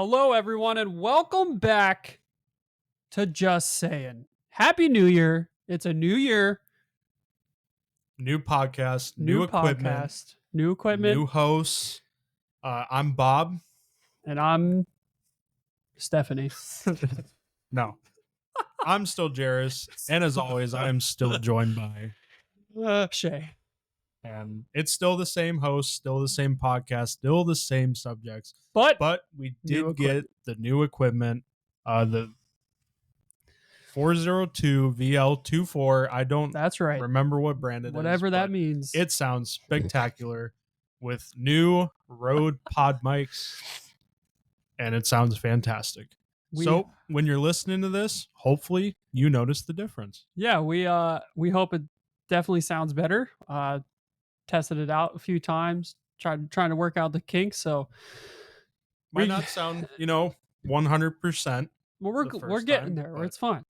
Hello, everyone, and welcome back to Just Sayin. Happy New Year. It's a new year, New podcast, new new equipment, podcast, new equipment, new hosts. I'm Bob. and I'm Stephanie. No, I'm still Jairus. And as always, I am still joined by, Shay. and it's still the same host, still the same podcast, still the same subjects. But We new did get equipment. the new equipment, the 402 VL24. I don't That's right. remember what brand it is. Whatever that but means. It sounds spectacular with new Rode pod mics, and it sounds fantastic. So when you're listening to this, hopefully you notice the difference. Yeah, we hope it definitely sounds better. Tested it out a few times, trying to work out the kinks. So Might not sound, 100%. well, the we're first getting time, there. but It's fine.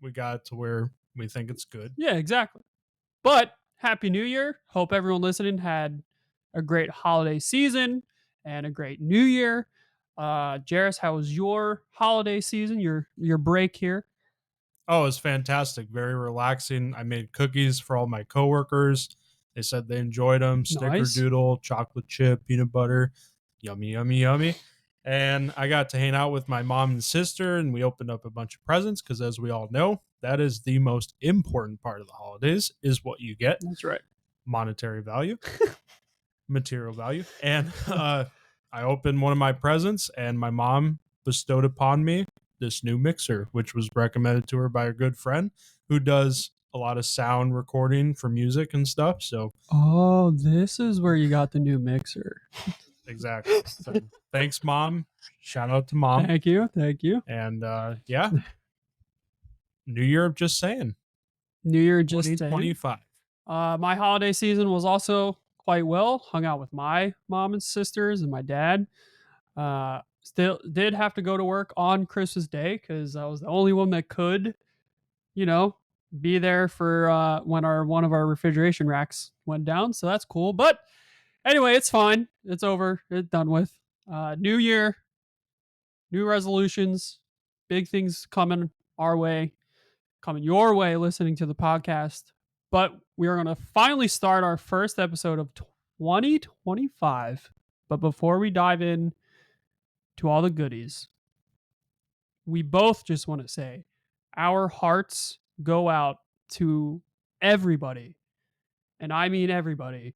we got it to where we think it's good. Yeah, exactly. But Happy New Year. Hope everyone listening had a great holiday season and a great New Year. Jairus, how was your holiday season? Your break here? Oh, it's fantastic. Very relaxing. I made cookies for all my coworkers. They said they enjoyed them. Nice. Snickerdoodle, chocolate chip, peanut butter. Yummy, yummy, yummy. And I got to hang out with my mom and sister, and we opened up a bunch of presents because, as we all know, that is the most important part of the holidays, is what you get. That's right. Monetary value, material value. And I opened one of my presents, and my mom bestowed upon me this new mixer, which was recommended to her by a good friend who does a lot of sound recording for music and stuff. So, oh, this is where you got the new mixer. Exactly. So, thanks, Mom. Shout out to Mom. Thank you. And yeah, New Year of Just Saying. New Year Just Saying. 2025. My holiday season was also quite well. Hung out with my mom and sisters and my dad. Still did have to go to work on Christmas Day because I was the only one that could, be there for when one of our refrigeration racks went down. So that's cool. But anyway, it's fine. It's over. It's done with. New year, new resolutions, big things coming our way, coming your way. Listening to the podcast, but we are going to finally start our first episode of 2025. But before we dive in to all the goodies, we both just want to say our hearts go out to everybody, and I mean everybody,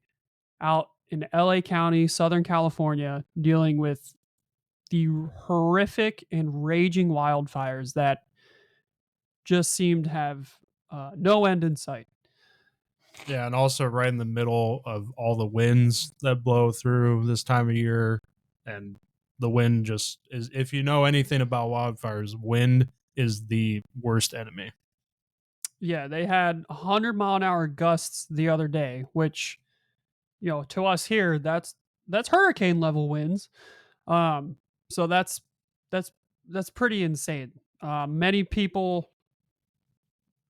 out in LA County, Southern California, dealing with the horrific and raging wildfires that just seem to have no end in sight. Yeah, and also right in the middle of all the winds that blow through this time of year. And the wind just is, if you know anything about wildfires, wind is the worst enemy. Yeah, they had 100-mile-an-hour gusts the other day, which, to us here, that's hurricane level winds. So that's pretty insane. Many people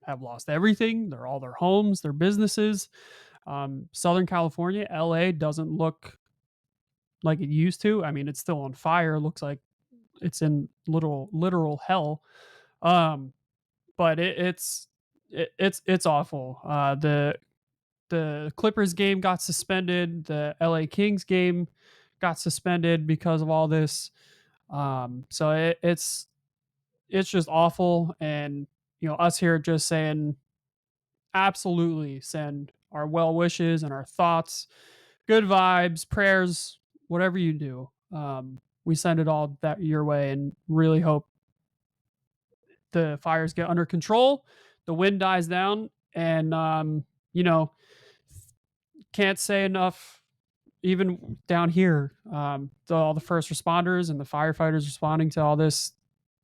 have lost everything. They're all their homes, their businesses. Southern California, LA doesn't look like it used to. I mean, it's still on fire. It looks like it's in literal hell. But it's awful. The Clippers game got suspended. The LA Kings game got suspended because of all this. So it's just awful. And us here just saying, absolutely send our well wishes and our thoughts, good vibes, prayers, whatever you do. We send it all that your way, and really hope the fires get under control, the wind dies down, and can't say enough. Even down here, all the first responders and the firefighters responding to all this,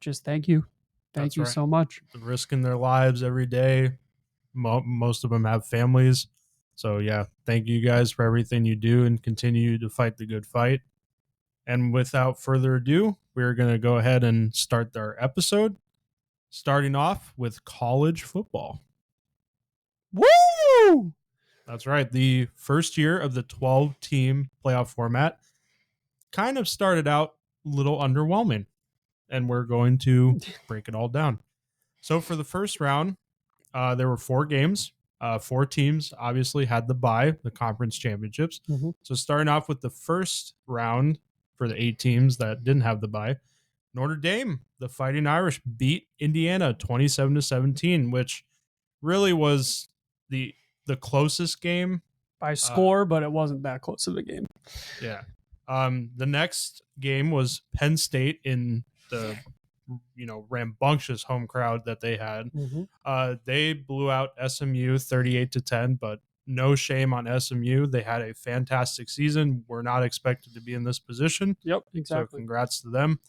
just thank you. Thank you so much. They're risking their lives every day. Most of them have families. So, yeah, thank you guys for everything you do and continue to fight the good fight. And without further ado, we're going to go ahead and start our episode, starting off with college football. Woo! That's right. The first year of the 12-team playoff format kind of started out little underwhelming, and we're going to break it all down. So for the first round, there were 4 games. 4 teams obviously had the bye, the conference championships. Mm-hmm. So starting off with the first round for the 8 teams that didn't have the bye, Notre Dame, the Fighting Irish, beat Indiana 27-17, which really was the the closest game. By Uh, score, but it wasn't that close of a game. yeah. The next game was Penn State in the rambunctious home crowd that they had. Mm-hmm. They blew out SMU 38-10, but no shame on SMU. They had a fantastic season. We're not expected to be in this position, Yep, so exactly. congrats to them.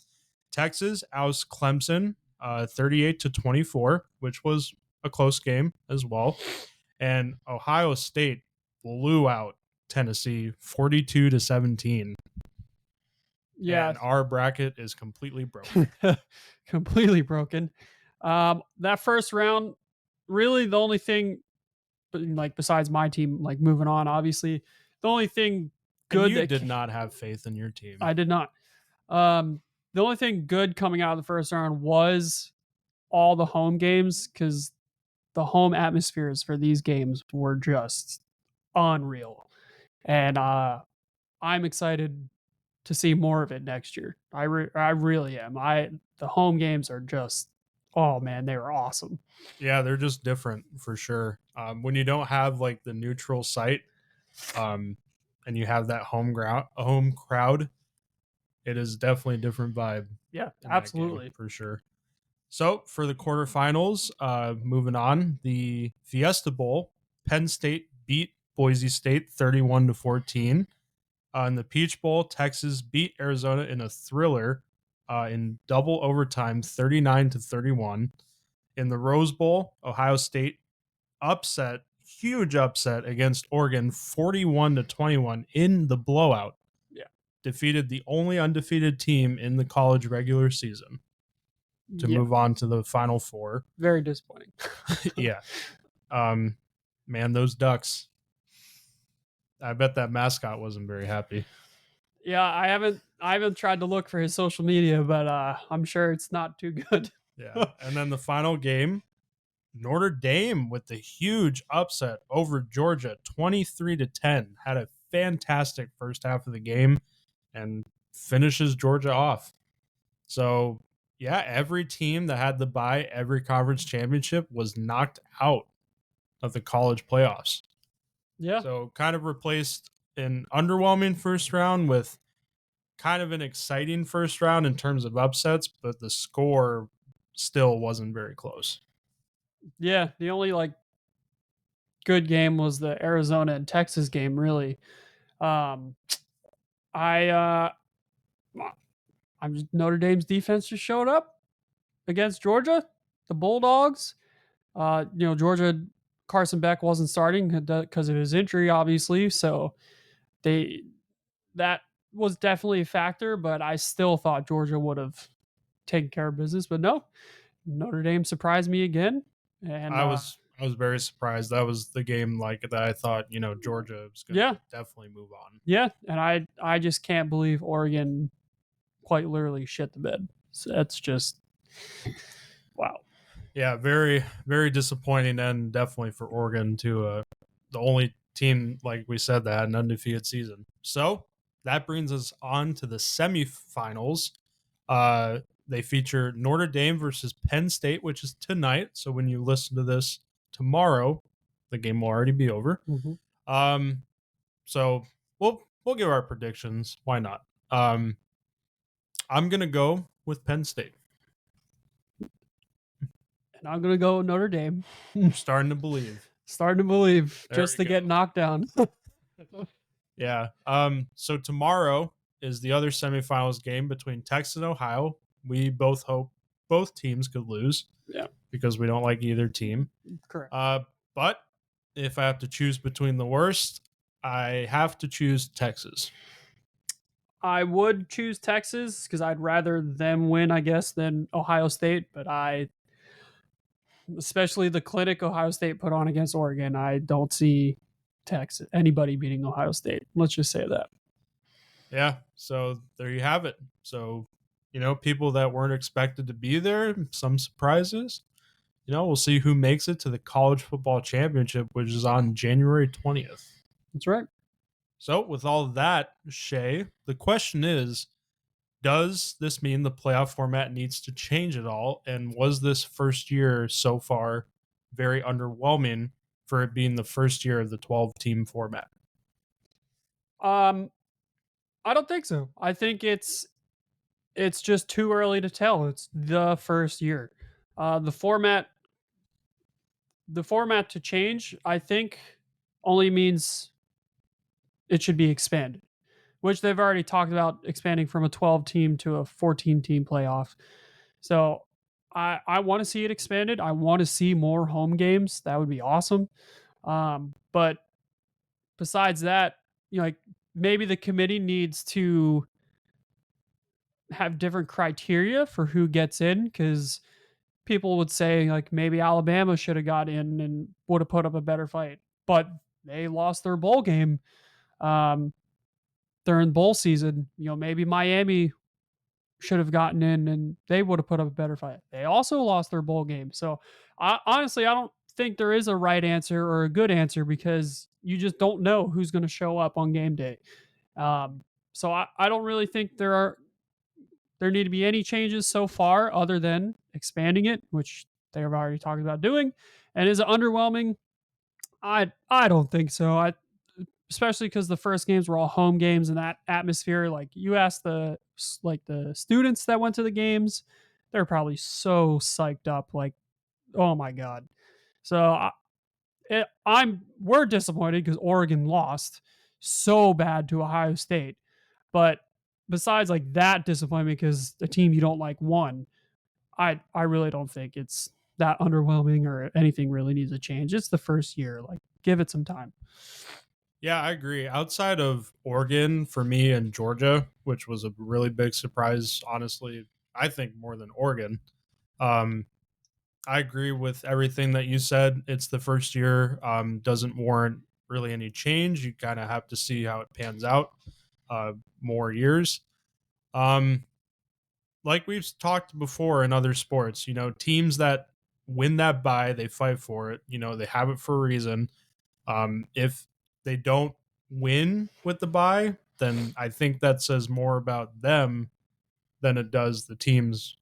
Texas oust Clemson 38-24, which was a close game as well. And Ohio State blew out Tennessee 42-17. Yeah, And our bracket is completely broken. completely broken. That first round, really the only thing, like besides my team, like moving on, obviously, the only thing And good you that did not have faith in your team. I did not. The only thing good coming out of the first round was all the home games because the home atmospheres for these games were just unreal, and I'm excited to see more of it next year. I really am. The home games are just, oh man, they were awesome. Yeah, they're just different for sure. When you don't have like the neutral site, um, and you have that home crowd, it is definitely a different vibe Yeah, in that game absolutely. for sure. So for the quarterfinals, moving on, the Fiesta Bowl, Penn State beat Boise State 31-14. In the Peach Bowl, Texas beat Arizona in a thriller in double overtime, 39-31. In the Rose Bowl, Ohio State huge upset against Oregon, 41-21 in the blowout. Yeah. Defeated the only undefeated team in the college regular season to Yeah. move on to the Final Four. Very disappointing. Yeah. Um, man, those Ducks. I bet that mascot wasn't very happy. Yeah, I haven't tried to look for his social media, but I'm sure it's not too good. Yeah. And then the final game, Notre Dame with the huge upset over Georgia, 23-10. Had a fantastic first half of the game and finishes Georgia off. So, yeah, every team that had the bye, every conference championship was knocked out of the college playoffs. Yeah. So, kind of replaced an underwhelming first round with kind of an exciting first round in terms of upsets, but the score still wasn't very close. Yeah, the only like good game was the Arizona and Texas game, really. Um I I'm just, Notre Dame's defense just showed up against Georgia, the Bulldogs. Georgia, Carson Beck wasn't starting because of his injury, obviously. So they that was definitely a factor, but I still thought Georgia would have taken care of business. But no, Notre Dame surprised me again. And I was very surprised. That was the game like that I thought, Georgia was going to yeah, definitely move on. yeah. And I just can't believe Oregon quite literally shit the bed. So that's just wow. Yeah, very very disappointing and definitely for Oregon to the only team like we said that had an undefeated season. So, that brings us on to the semifinals. They feature Notre Dame versus Penn State, which is tonight. So when you listen to this tomorrow, the game will already be over. Mhm. Um, so we'll give our predictions. Why not? I'm gonna go with Penn State. And I'm gonna go Notre Dame. You're starting to believe. Starting to believe There just we to go. get knocked down. Yeah. So tomorrow is the other semifinals game between Texas and Ohio. We both hope both teams could lose Yeah, because we don't like either team. correct. But if I have to choose between the worst, I have to choose Texas. I would choose Texas because I'd rather them win, I guess, than Ohio State. But especially the clinic Ohio State put on against Oregon, I don't see Texas anybody beating Ohio State. Let's just say that. Yeah, so there you have it. So, people that weren't expected to be there, some surprises. We'll see who makes it to the college football championship, which is on January 20th. That's right. So, with all that, Shay, the question is, does this mean the playoff format needs to change at all? And was this first year so far very underwhelming for it being the first year of the 12-team format? Um, I don't think so. I think it's just too early to tell. It's the first year. Uh, the format the format to change, I think, only means it should be expanded, which they've already talked about expanding from a 12 team to a 14 team playoff. So I want to see it expanded. I want to see more home games. That would be awesome. But besides that, like maybe the committee needs to have different criteria for who gets in because people would say like maybe Alabama should have got in and would have put up a better fight, but they lost their bowl game um, during bowl season. Maybe Miami should have gotten in and they would have put up a better fight. They also lost their bowl game. So honestly, I don't think there is a right answer or a good answer because you just don't know who's going to show up on game day. Um, so I don't really think there need to be any changes so far other than expanding it, which they have already talked about doing. And is it underwhelming? I don't think so. I especially because the first games were all home games and that atmosphere. Like you ask the students that went to the games, they're probably so psyched up. Like oh my god. So we're disappointed because Oregon lost so bad to Ohio State. But besides like that disappointment because the team you don't like won, I really don't think it's that underwhelming or anything really needs to change. It's the first year. Like give it some time. Yeah, I agree. Outside of Oregon, for me, and Georgia, which was a really big surprise, honestly, I think more than Oregon. Um, I agree with everything that you said. It's the first year, doesn't warrant really any change. You kind of have to see how it pans out more years. Um, like we've talked before in other sports, teams that win that bye, they fight for it. They have it for a reason. If they don't win with the bye, then I think that says more about them than it does the teams,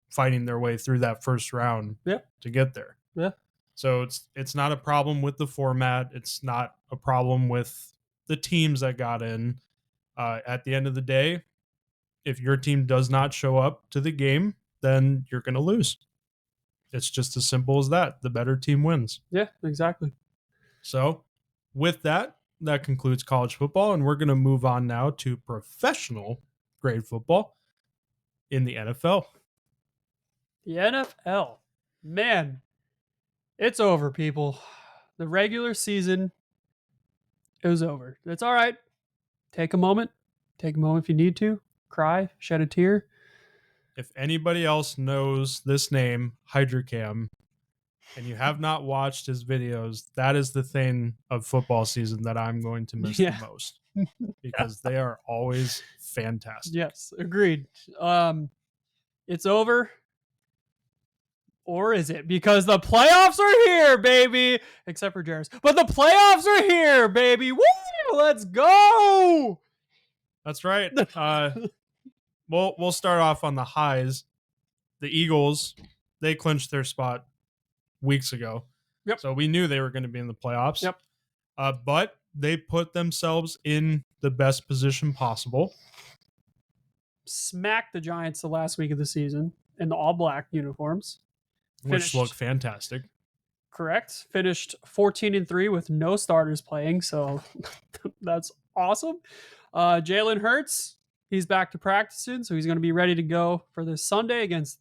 fighting their way through that first round Yeah. to get there. Yeah. So it's not a problem with the format. It's not a problem with the teams that got in. At the end of the day, if your team does not show up to the game, then you're going to lose. It's just as simple as that. The better team wins. Yeah, exactly. So, with that, that concludes college football, and we're going to move on now to professional grade football in the NFL. The NFL. Man, it's over, people. The regular season it was over. It's all right. Take a moment. Take a moment if you need to. Cry, shed a tear. If anybody else knows this name, Hydrocam, and you have not watched his videos, that is the thing of football season that I'm going to miss the Yeah. most because they are always fantastic. Yes, agreed. It's over. Or is it? Because the playoffs are here, baby. Except for Jarvis. But the playoffs are here, baby. Woo! Let's go. That's right. We'll start off on the highs. The Eagles, they clinched their spot weeks ago. Yep. So we knew they were going to be in the playoffs. Yep. But they put themselves in the best position possible. Smacked the Giants the last week of the season in the all black uniforms. Which looked fantastic. Correct. Finished 14-3 with no starters playing, so that's awesome. Jalen Hurts, he's back to practicing, so he's going to be ready to go for this Sunday against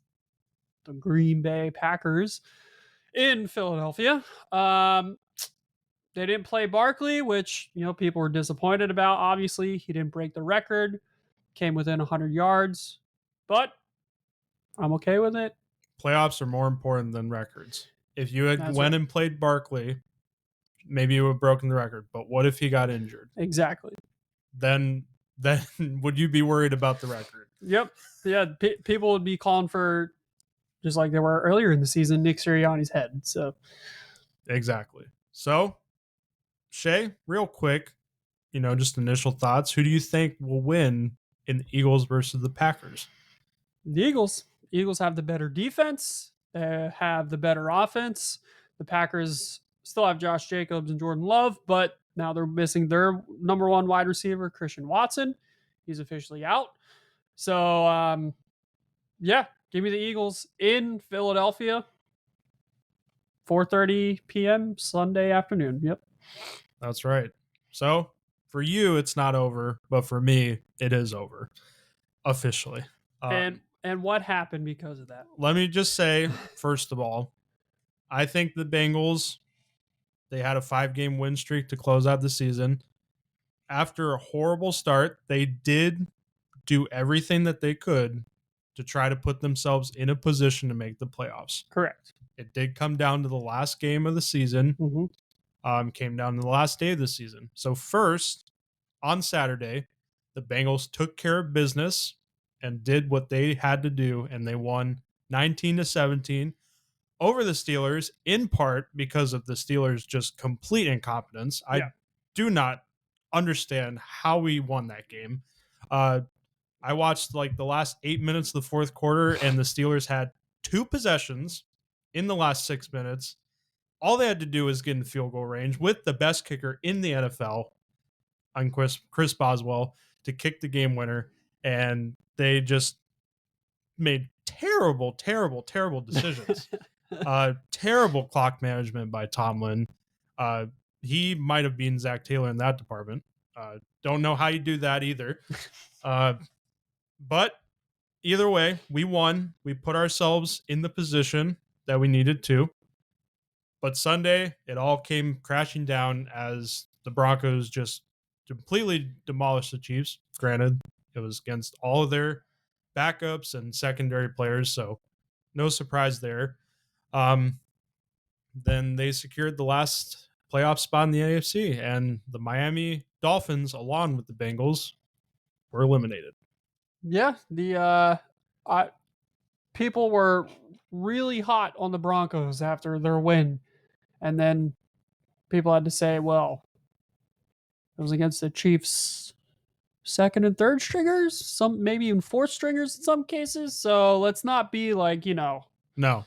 the Green Bay Packers in Philadelphia. They didn't play Barkley, which people were disappointed about. Obviously, he didn't break the record, came within 100 yards, but I'm okay with it. Playoffs are more important than records. If you had That's went right. and played Barkley, maybe you would have broken the record. But what if he got injured? Exactly. Then then would you be worried about the record? Yep. Yeah. People would be calling for, just like they were earlier in the season, Nick Sirianni's head. So Exactly. So, Shay, real quick, just initial thoughts. Who do you think will win in the Eagles versus the Packers? the Eagles have the better defense. They have the better offense. The Packers still have Josh Jacobs and Jordan Love, but now they're missing their number one wide receiver, Christian Watson. He's officially out. So, yeah, give me the Eagles in Philadelphia, 4:30 p.m. Sunday afternoon. Yep. That's right. So, for you, it's not over, but for me, it is over officially. And what happened because of that? Let me just say, first of all, I think the Bengals, they had a 5-game win streak to close out the season. After a horrible start, they did do everything that they could to try to put themselves in a position to make the playoffs. Correct. It did come down to the last game of the season, Mm-hmm. came down to the last day of the season. So, first, on Saturday, the Bengals took care of business and did what they had to do, and they won 19-17 over the Steelers, in part because of the Steelers' just complete incompetence. I Yeah. do not understand how we won that game. Uh, I watched like the last 8 minutes of the fourth quarter, and the Steelers had 2 possessions in the last 6 minutes. All they had to do was get in field goal range with the best kicker in the NFL, on Chris Boswell, to kick the game winner, and they just made terrible, terrible, terrible decisions. Terrible clock management by Tomlin. Uh, he might have been Zach Taylor in that department. Don't know how you do that either. But either way, we won. We put ourselves in the position that we needed to. But Sunday, it all came crashing down as the Broncos just completely demolished the Chiefs. Granted, it was against all of their backups and secondary players, so no surprise there. Then they secured the last playoff spot in the AFC, and the Miami Dolphins, along with the Bengals, were eliminated. Yeah. I people were really hot on the Broncos after their win, and then people had to say, well, it was against the Chiefs' second and third stringers, some maybe even fourth stringers in some cases. So let's not be like, No,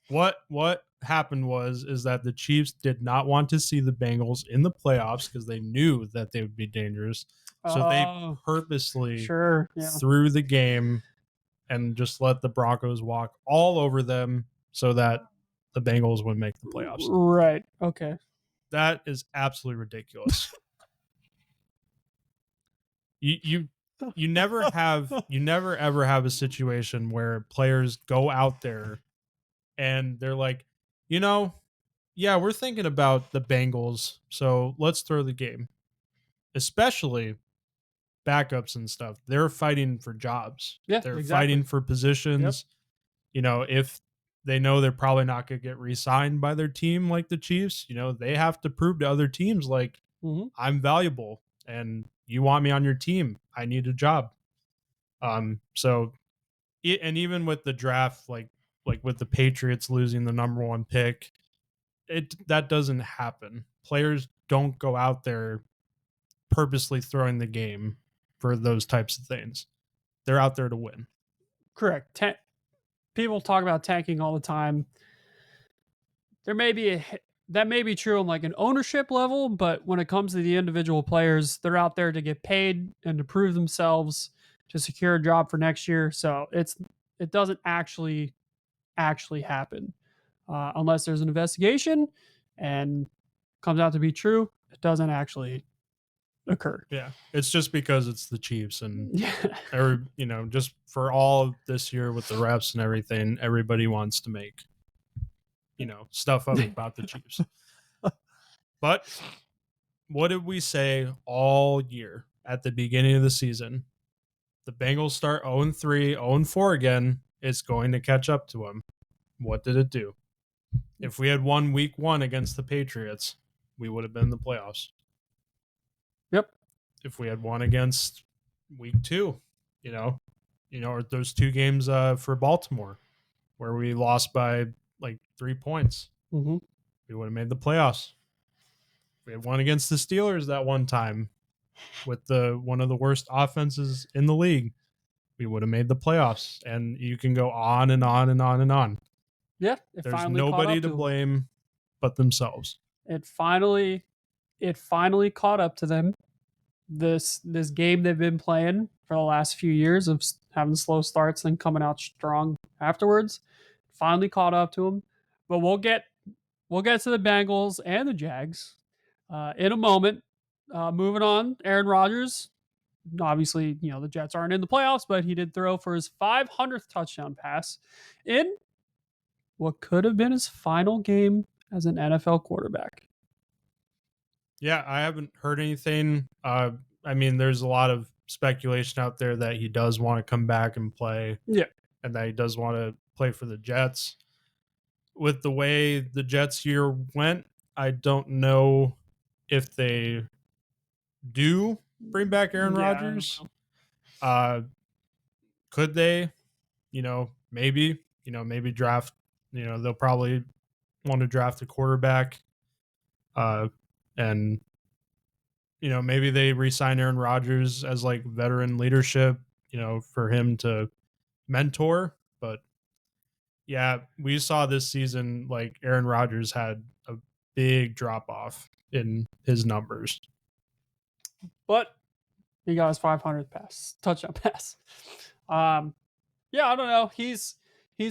what happened is that the Chiefs did not want to see the Bengals in the playoffs because they knew that they would be dangerous. So they oh, purposely sure, yeah, threw the game and just let the Broncos walk all over them so that the Bengals would make the playoffs. right, okay, That is absolutely ridiculous. You you never ever have a situation where players go out there and they're like, yeah, we're thinking about the Bengals, so let's throw the game. Especially backups and stuff. They're fighting for jobs. yeah, They're exactly, fighting for yep, positions. If they know they're probably not going to get re-signed by their team like the Chiefs, they have to prove to other teams like mm-hmm. I'm valuable and you want me on your team. I need a job. So and even with the draft, like with the Patriots losing the number one pick, that doesn't happen. Players don't go out there purposely throwing the game for those types of things. They're out there to win. Correct. People talk about tanking all the time. There may be that may be true on like an ownership level, but when it comes to the individual players, they're out there to get paid and to prove themselves to secure a job for next year. So it doesn't actually happen unless there's an investigation and comes out to be true. It doesn't actually occur. Yeah, it's just because it's the Chiefs and Yeah. just for all of this year with the refs and everything, everybody wants to make stuff up about the Chiefs. But what did we say all year at the beginning of the season? The Bengals start 0-3, 0-4 again. It's going to catch up to them. What did it do? If we had won week 1 against the Patriots, we would have been in the playoffs. Yep. If we had won against week 2, you know, or those 2 games for Baltimore where we lost by like 3 points. Mm-hmm. We would have made the playoffs. We had won against the Steelers that one time with the one of the worst offenses in the league. We would have made the playoffs, and you can go on and on and on and on. Yeah, it There's finally caught nobody up to to them. blame but themselves. It finally, it finally caught up to them. This game they've been playing for the last few years of having slow starts and coming out strong afterwards, finally caught up to them. But we'll get to the Bengals and the Jags in a moment. Moving on, Aaron Rodgers. Obviously, the Jets aren't in the playoffs, but he did throw for his 500th touchdown pass in what could have been his final game as an NFL quarterback. Yeah, I haven't heard anything. I mean, there's a lot of speculation out there that he does want to come back and play, Yeah. and that he does want to play for the Jets. With the way the Jets year went, I don't know if they do bring back Aaron Yeah, I don't Rodgers. know. Uh, could they? Maybe. Maybe draft. They'll probably want to draft a quarterback. Uh, and maybe they re-sign Aaron Rodgers as like veteran leadership. For him to mentor. But yeah, we saw this season like Aaron Rodgers had a big drop off in his numbers. But he got his 500th pass, touchdown pass. Um, yeah, I don't know. He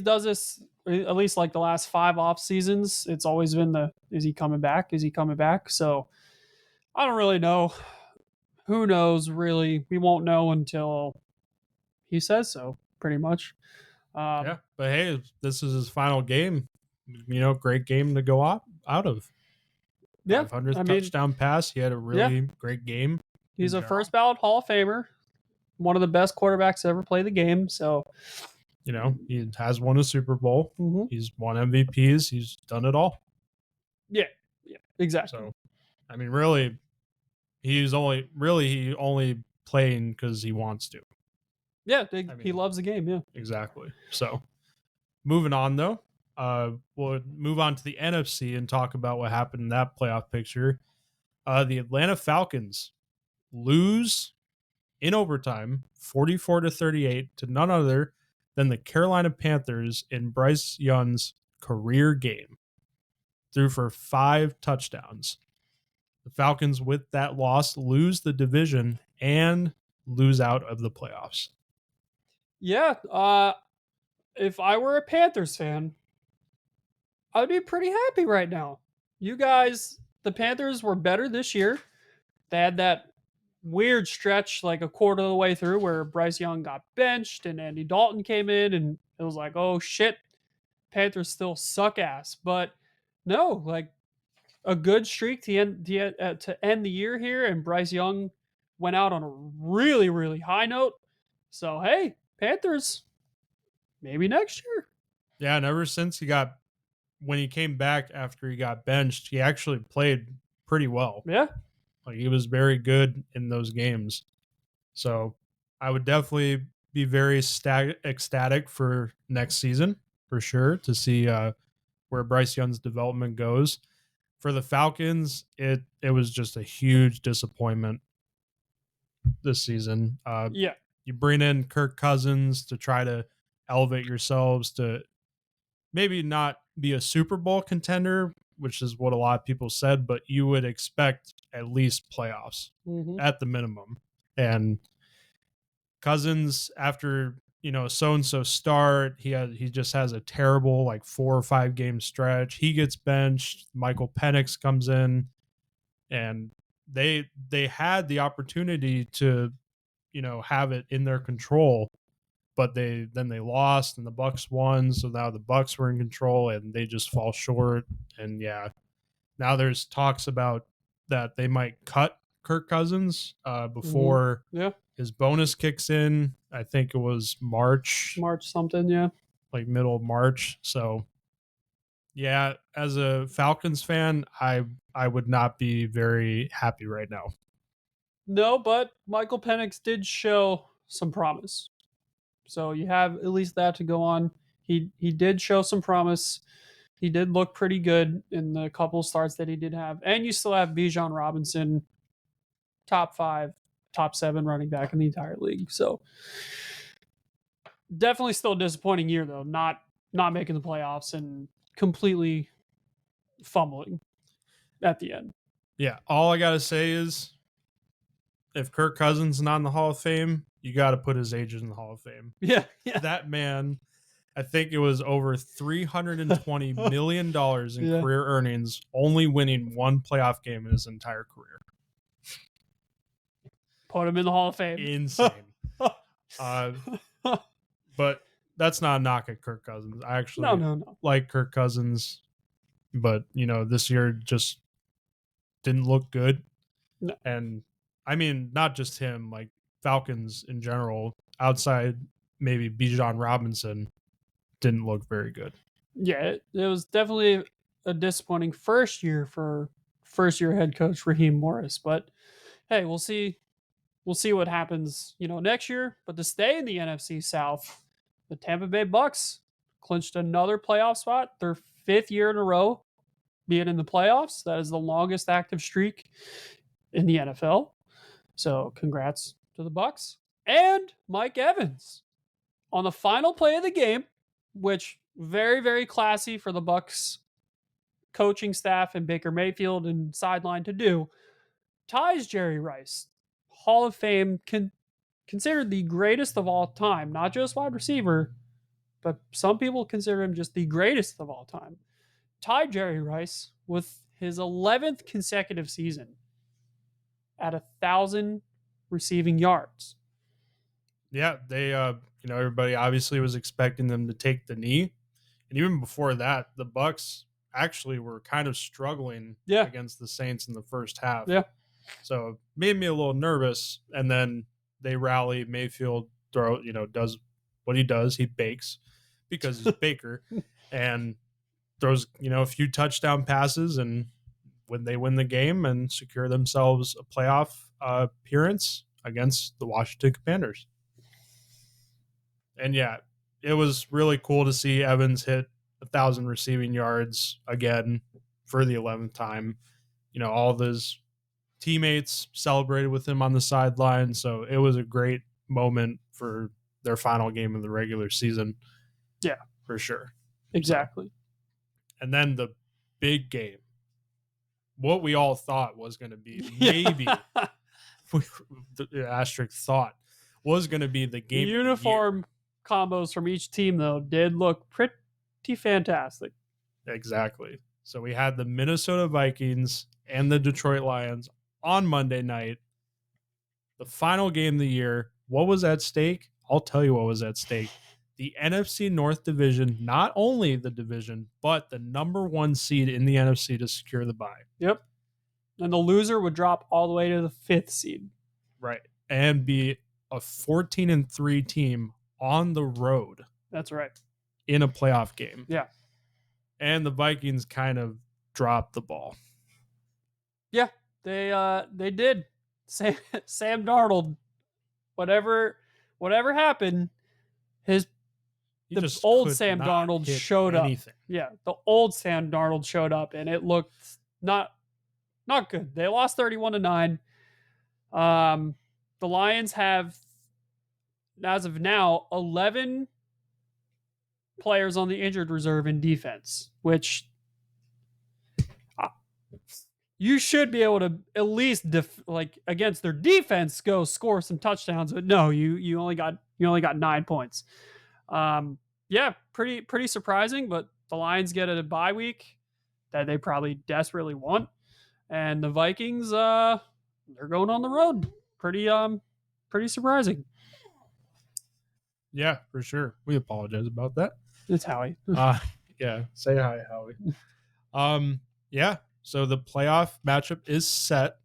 does this at least like the last 5 off seasons. It's always been the is he coming back? Is he coming back? So I don't really know. Who knows? Really, we won't know until he says so. Pretty much. Yeah, Um, but hey, this is his final game. Great game to go out of. yeah, I 500th mean, touchdown pass. He had a yeah, really great game he's in a general. first ballot Hall of Famer, one of the best quarterbacks to ever play the game. So, He has won a Super Bowl. mhm. He's won MVPs. He's done it all. Yeah, yeah, exactly. So, I mean, really, he only playing because he wants to. Yeah, I he mean, loves the game. Yeah. exactly. So, moving on though, we'll move on to the NFC and talk about what happened in that playoff picture. The Atlanta Falcons lose in overtime, 44-38, to none other than the Carolina Panthers in Bryce Young's career game. Threw for 5 touchdowns. The Falcons, with that loss, lose the division and lose out of the playoffs. Yeah. If I were a Panthers fan, I'd be pretty happy right now. You guys, the Panthers were better this year. They had that weird stretch like a quarter of the way through where Bryce Young got benched and Andy Dalton came in, and it was like, oh shit, Panthers still suck ass. But no, like a good streak to end the year here, and Bryce Young went out on a really really high note. So hey, Panthers, maybe next year. Yeah, and ever since when he came back after he got benched, he actually played pretty well. Yeah. Like he was very good in those games. So I would definitely be very ecstatic for next season for sure to see where Bryce Young's development goes. For the Falcons, it was just a huge disappointment this season. Yeah. You bring in Kirk Cousins to try to elevate yourselves to maybe not be a Super Bowl contender, which is what a lot of people said, but you would expect at least playoffs Mm-hmm. at the minimum. And Cousins, after so and so start, he just has a terrible like 4 or 5 game stretch. He gets benched. Michael Penix comes in, and they had the opportunity to have it in their control, but they lost and the Bucks won, so now the Bucks were in control and they just fall short. And yeah, now there's talks about that they might cut Kirk Cousins Mm-hmm. before Yeah. his bonus kicks in. I think it was March, March something. Yeah. like middle of March. So yeah, as a Falcons fan, I would not be very happy right now. No, but Michael Penix did show some promise. So you have at least that to go on. He did show some promise. He did look pretty good in the couple starts that he did have. And you still have Bijan Robinson, top 5, top 7 running back in the entire league. So definitely still a disappointing year though. Not making the playoffs and completely fumbling at the end. Yeah, all I gotta say is if Kirk Cousins is not in the Hall of Fame, you got to put his age in the Hall of Fame. Yeah, yeah. That man, I think it was over $320 million in Yeah. career earnings, only winning one playoff game in his entire career. Put him in the Hall of Fame. Insane. But that's not a knock at Kirk Cousins. I actually No. like Kirk Cousins, but this year just didn't look good. No. And I mean, not just him, like Falcons in general, outside maybe Bijan Robinson, didn't look very good. Yeah, it was definitely a disappointing first year for first year head coach Raheem Morris. But hey, we'll see. We'll see what happens, next year. But to stay in the NFC South, the Tampa Bay Bucks clinched another playoff spot, their 5th year in a row being in the playoffs. That is the longest active streak in the NFL. So congrats to the Bucks and Mike Evans on the final play of the game, which very very classy for the Bucks coaching staff and Baker Mayfield and sideline to do. Ties Jerry Rice, Hall of Fame, considered the greatest of all time, not just wide receiver, but some people consider him just the greatest of all time. Tied Jerry Rice with his 11th consecutive season at 1,000 receiving yards. Yeah, they everybody obviously was expecting them to take the knee. And even before that, the Bucks actually were kind of struggling Yeah. against the Saints in the first half. Yeah. So it made me a little nervous. And then they rally. Mayfield does what he does. He bakes because he's Baker and throws, a few touchdown passes. And when they win the game and secure themselves a playoff appearance against the Washington Commanders. And yeah, it was really cool to see Evans hit 1,000 receiving yards again for the 11th time. All of his teammates celebrated with him on the sideline. So it was a great moment for their final game of the regular season. Yeah, for sure. Exactly. So, and then the big game, what we all thought was going to be maybe the asterisk thought was going to be the game. The uniform combos from each team, though, did look pretty fantastic. Exactly. So we had the Minnesota Vikings and the Detroit Lions on Monday night. The final game of the year. What was at stake? I'll tell you what was at stake. The NFC North division, not only the division, but the number 1 seed in the NFC to secure the bye. Yep. And the loser would drop all the way to the 5th seed. Right. And be a 14-3 team on the road. That's right. In a playoff game. Yeah. And the Vikings kind of dropped the ball. Yeah, they did. Sam Darnold, whatever happened, the old Sam Darnold showed anything. Up. Yeah, the old Sam Darnold showed up, and it looked not good. They lost 31-9. The Lions have, as of now, 11 players on the injured reserve in defense, which you should be able to at least against their defense go score some touchdowns. But no, you only got 9 points. Yeah, pretty surprising. But the Lions get a bye week that they probably desperately want, and the Vikings they're going on the road. Pretty surprising. Yeah, for sure. We apologize about that. It's Howie. Yeah, say hi, Howie. Yeah. So the playoff matchup is set.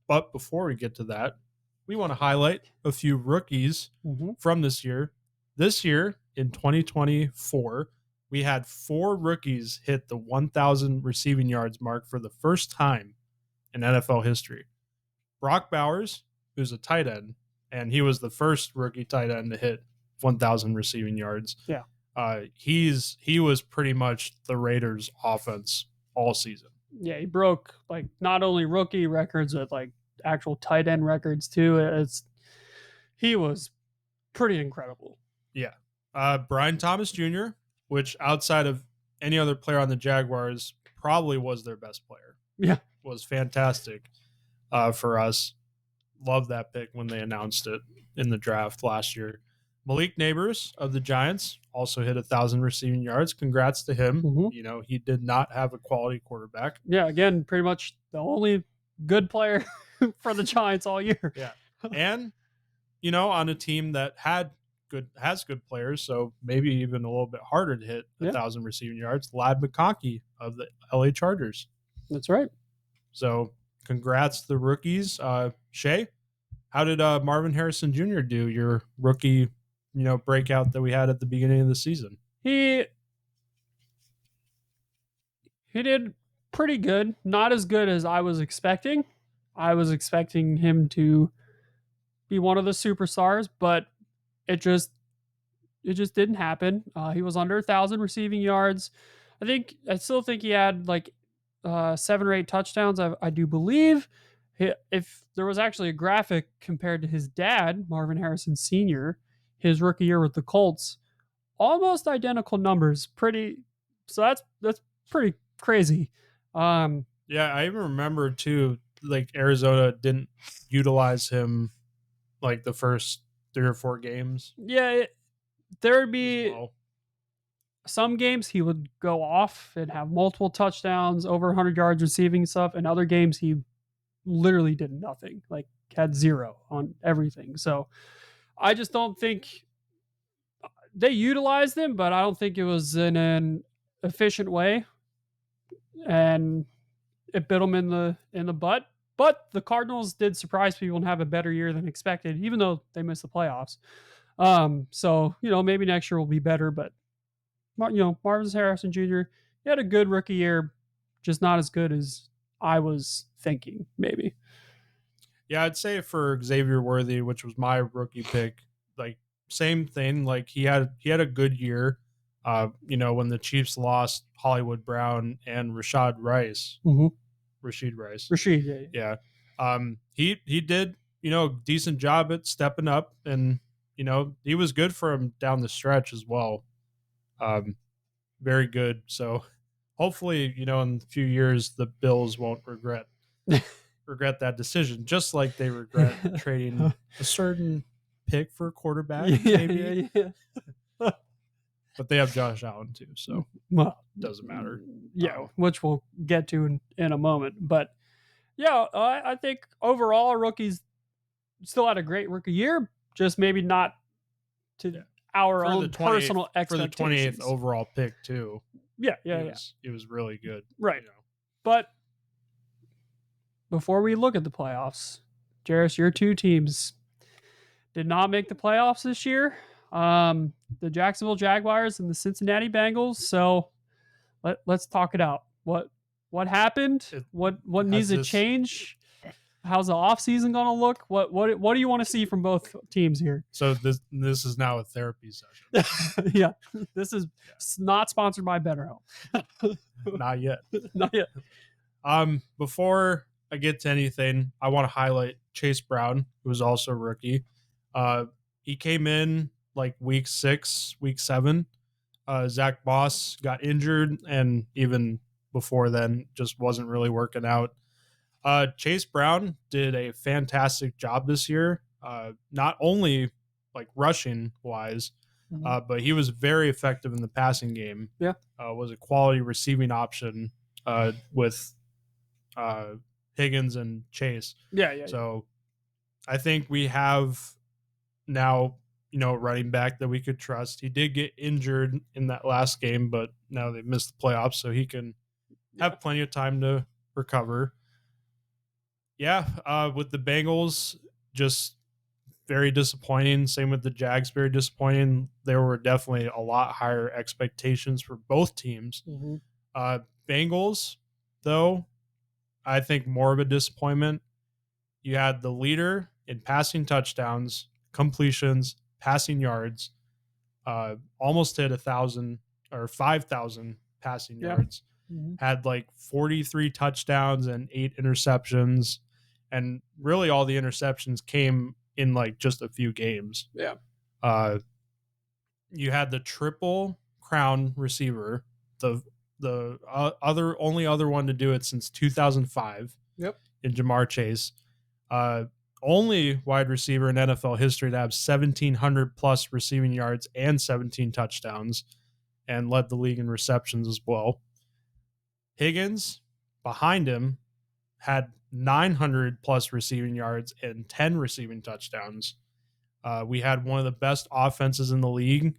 But before we get to that, we want to highlight a few rookies from this year. This year, in 2024, we had 4 rookies hit the 1,000 receiving yards mark for the first time in NFL history. Brock Bowers, who's a tight end, and he was the first rookie tight end to hit 1,000 receiving yards. Yeah. He was pretty much the Raiders' offense all season. Yeah, he broke like not only rookie records but like actual tight end records too. He was pretty incredible. Yeah. Brian Thomas Jr., which outside of any other player on the Jaguars, probably was their best player. Yeah. Was fantastic for us. Love that pick when they announced it in the draft last year. Malik Neighbors of the Giants also hit 1,000 receiving yards. Congrats to him. Mm-hmm. He did not have a quality quarterback. Yeah, again, pretty much the only good player for the Giants all year. Yeah. And, on a team that has good players, so maybe even a little bit harder to hit 1,000 receiving yards, Lad McConkey of the LA Chargers. That's right. So congrats to the rookies. Shay, how did Marvin Harrison Jr. do, your rookie, breakout that we had at the beginning of the season? He did pretty good. Not as good as I was expecting. I was expecting him to be one of the superstars, but it just didn't happen. He was under 1,000 receiving yards. I still think he had like 7 or 8 touchdowns. I do believe. If there was actually a graphic compared to his dad, Marvin Harrison Sr., his rookie year with the Colts, almost identical numbers. So that's pretty crazy. Yeah, I even remember too, like Arizona didn't utilize him like the first 3 or 4 games. Yeah, there would be well. some games he would go off and have multiple touchdowns, over 100 yards receiving stuff, and other games he literally did nothing, like had 0 on everything. So I just don't think they utilized him, but I don't think it was in an efficient way, and it bit him in the butt. But the Cardinals did surprise people and have a better year than expected, even though they missed the playoffs. So maybe next year will be better. But Marvin Harrison Jr. He had a good rookie year, just not as good as I was thinking. Maybe. Yeah, I'd say for Xavier Worthy, which was my rookie pick, like same thing. Like he had a good year. When the Chiefs lost Hollywood Brown and Rashid Rice. Rashid, yeah. He did, decent job at stepping up, and he was good for him down the stretch as well. Very good. So hopefully, in a few years the Bills won't regret that decision, just like they regret trading a certain pick for a quarterback, maybe. Yeah. But they have Josh Allen too, so it doesn't matter. Yeah, which we'll get to in a moment. But yeah, I think overall rookies still had a great rookie year, just maybe not to our own personal expectations. For the 28th overall pick too. Yeah. It was really good. Right. But before we look at the playoffs, Jarris, your 2 teams did not make the playoffs this year. The Jacksonville Jaguars and the Cincinnati Bengals. So let's talk it out. What happened? What needs to change? How's the offseason going to look? What do you want to see from both teams here? So this is now a therapy session. Yeah, this is not sponsored by BetterHelp. Not yet. Not yet. Before I get to anything, I want to highlight Chase Brown, who was also a rookie. He came in like week 6, week 7. Zach Boss got injured, and even before then, just wasn't really working out. Chase Brown did a fantastic job this year, not only like rushing wise, but he was very effective in the passing game. Yeah, was a quality receiving option with Higgins and Chase. Yeah. So I think we have now, running back that we could trust. He did get injured in that last game, but now they missed the playoffs, so he can have plenty of time to recover. Yeah, with the Bengals, just very disappointing. Same with the Jags, very disappointing. There were definitely a lot higher expectations for both teams. Bengals, though, I think more of a disappointment. You had the leader in passing touchdowns, completions, passing yards, almost hit 1,000 or 5,000 passing Yeah. yards, Mhm. had like 43 touchdowns and 8 interceptions. And really, all the interceptions came in like just a few games. Yeah. Uh, you had the triple crown receiver, the other only other one to do it since 2005 Yep. in Jamar Chase. Uh, Only wide receiver in NFL history to have 1,700 plus receiving yards and 17 touchdowns, and led the league in receptions as well. Higgins, behind him, had 900 plus receiving yards and 10 receiving touchdowns. We had one of the best offenses in the league,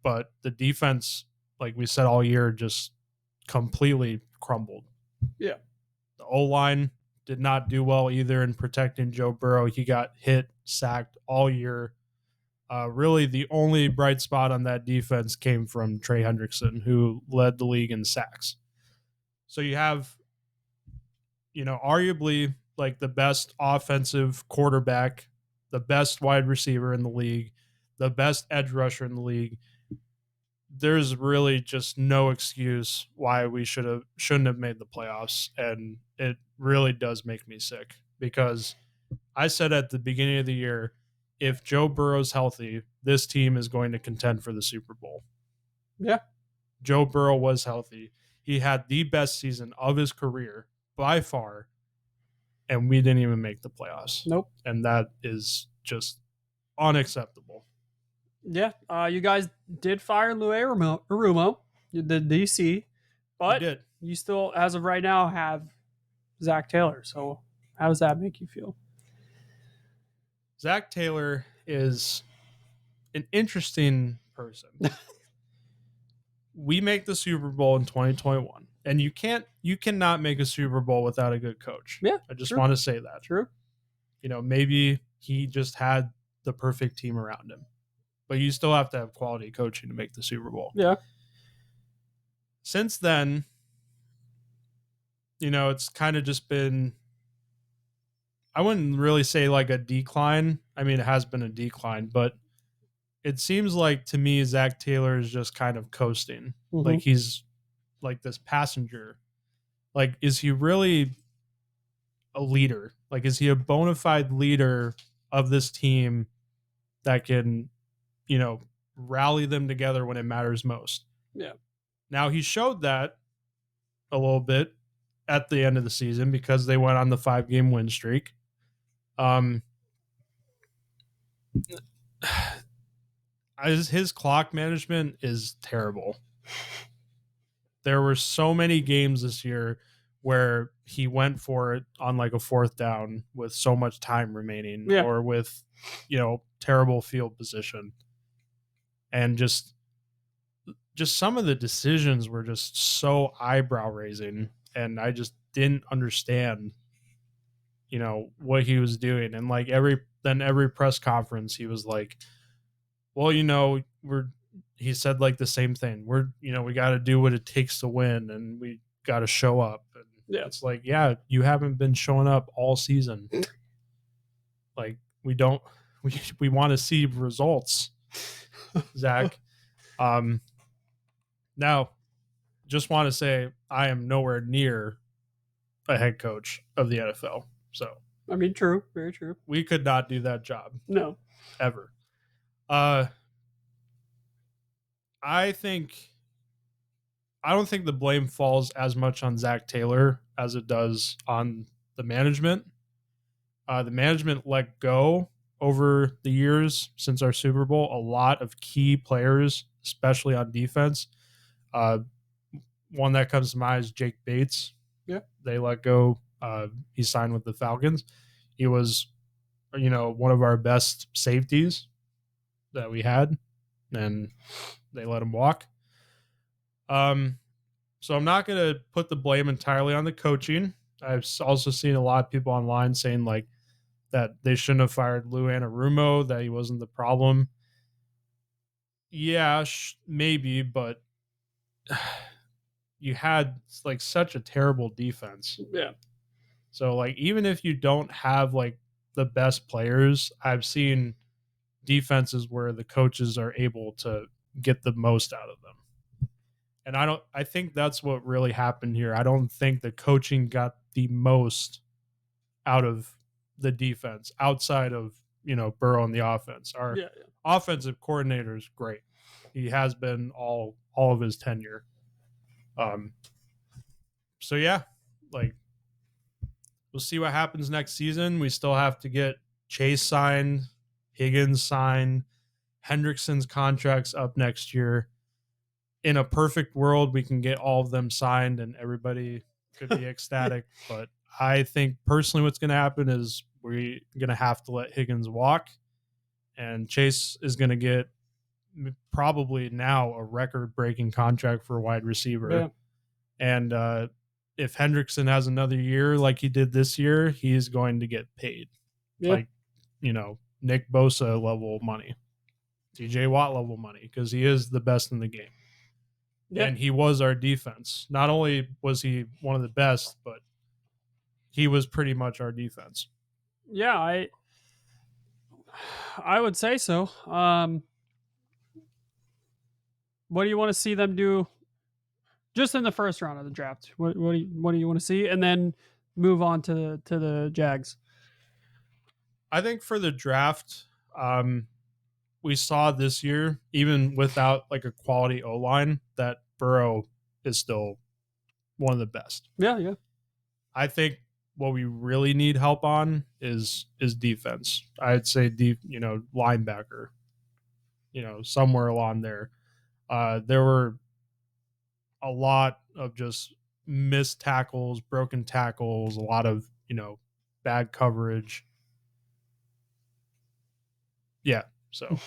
but the defense, like we said all year, just completely crumbled. Yeah. The O line did not do well either in protecting Joe Burrow. He got hit, sacked all year. Really, the only bright spot on that defense came from Trey Hendrickson, who led the league in sacks. So you have, arguably like the best offensive quarterback, the best wide receiver in the league, the best edge rusher in the league. There's really just no excuse why we shouldn't have made the playoffs, and it really does make me sick because I said at the beginning of the year, if Joe Burrow's healthy, this team is going to contend for the Super Bowl. Yeah. Joe Burrow was healthy. He had the best season of his career by far, and we didn't even make the playoffs. Nope. And that is just unacceptable. Yeah. You guys did fire Lou Arumo, the DC, We but did. you still, as of right now, have Zach Taylor. So how does that make you feel? Zach Taylor is an interesting person. We make the Super Bowl in 2021, and you cannot make a Super Bowl without a good coach. Yeah. I just True. want to say that. True. Maybe he just had the perfect team around him, but you still have to have quality coaching to make the Super Bowl. Yeah. Since then, it's kind of just been, I wouldn't really say like a decline. I mean, it has been a decline, but it seems like to me, Zach Taylor is just kind of coasting. Mm-hmm. Like he's like this passenger. Like, is he really a leader? Like, is he a bona fide leader of this team that can, rally them together when it matters most? Yeah. Now, he showed that a little bit at the end of the season because they went on the 5-game win streak. His clock management is terrible. There were so many games this year where he went for it on like a 4th down with so much time remaining, Yeah. or with, terrible field position. And just some of the decisions were just so eyebrow raising. And I just didn't understand, what he was doing. And like every press conference, he was like, well, he said like the same thing. We got to do what it takes to win, and we got to show up. And Yeah. it's like, yeah, you haven't been showing up all season. Like we want to see results, Zach. Now, just want to say I am nowhere near a head coach of the NFL. So I mean, true. Very true. we could not do that job No. ever. I don't think the blame falls as much on Zach Taylor as it does on the management. The management let go over the years since our Super Bowl a lot of key players, especially on defense. One that comes to mind is Jake Bates. Yeah. They let go. He signed with the Falcons. He was, one of our best safeties that we had, and they let him walk. So I'm not going to put the blame entirely on the coaching. I've also seen a lot of people online saying like that they shouldn't have fired Lou Anarumo, that he wasn't the problem. Yeah, maybe, but you had like such a terrible defense. Yeah. So like even if you don't have like the best players, I've seen defenses where the coaches are able to get the most out of them. And I think that's what really happened here. I don't think the coaching got the most out of the defense outside of, Burrow on the offense. Our Yeah, offensive coordinator is great. He has been all of his tenure. Um so yeah, like we'll see what happens next season. We still have to get Chase signed, Higgins signed, Hendrickson's contracts up next year. In a perfect world, we can get all of them signed and everybody could be yeah, ecstatic. But I think personally, what's going to happen is we're going to have to let Higgins walk, and Chase is going to get probably now a record breaking contract for a wide receiver. yeah, And if Hendrickson has another year like he did this year, he's going to get paid yeah, like, Nick Bosa level money, TJ Watt level money, because he is the best in the game. yeah, And he was our defense. Not only was he one of the best, but he was pretty much our defense. yeah. I would say so. What do you want to see them do just in the first round of the draft? What do you want to see, and then move on to the Jags? I think for the draft, we saw this year, even without like a quality O line, that Burrow is still one of the best. Yeah, yeah, I think what we really need help on is defense. I'd say linebacker, somewhere along there. There were a lot of just missed tackles, broken tackles, a lot of, bad coverage. Yeah. So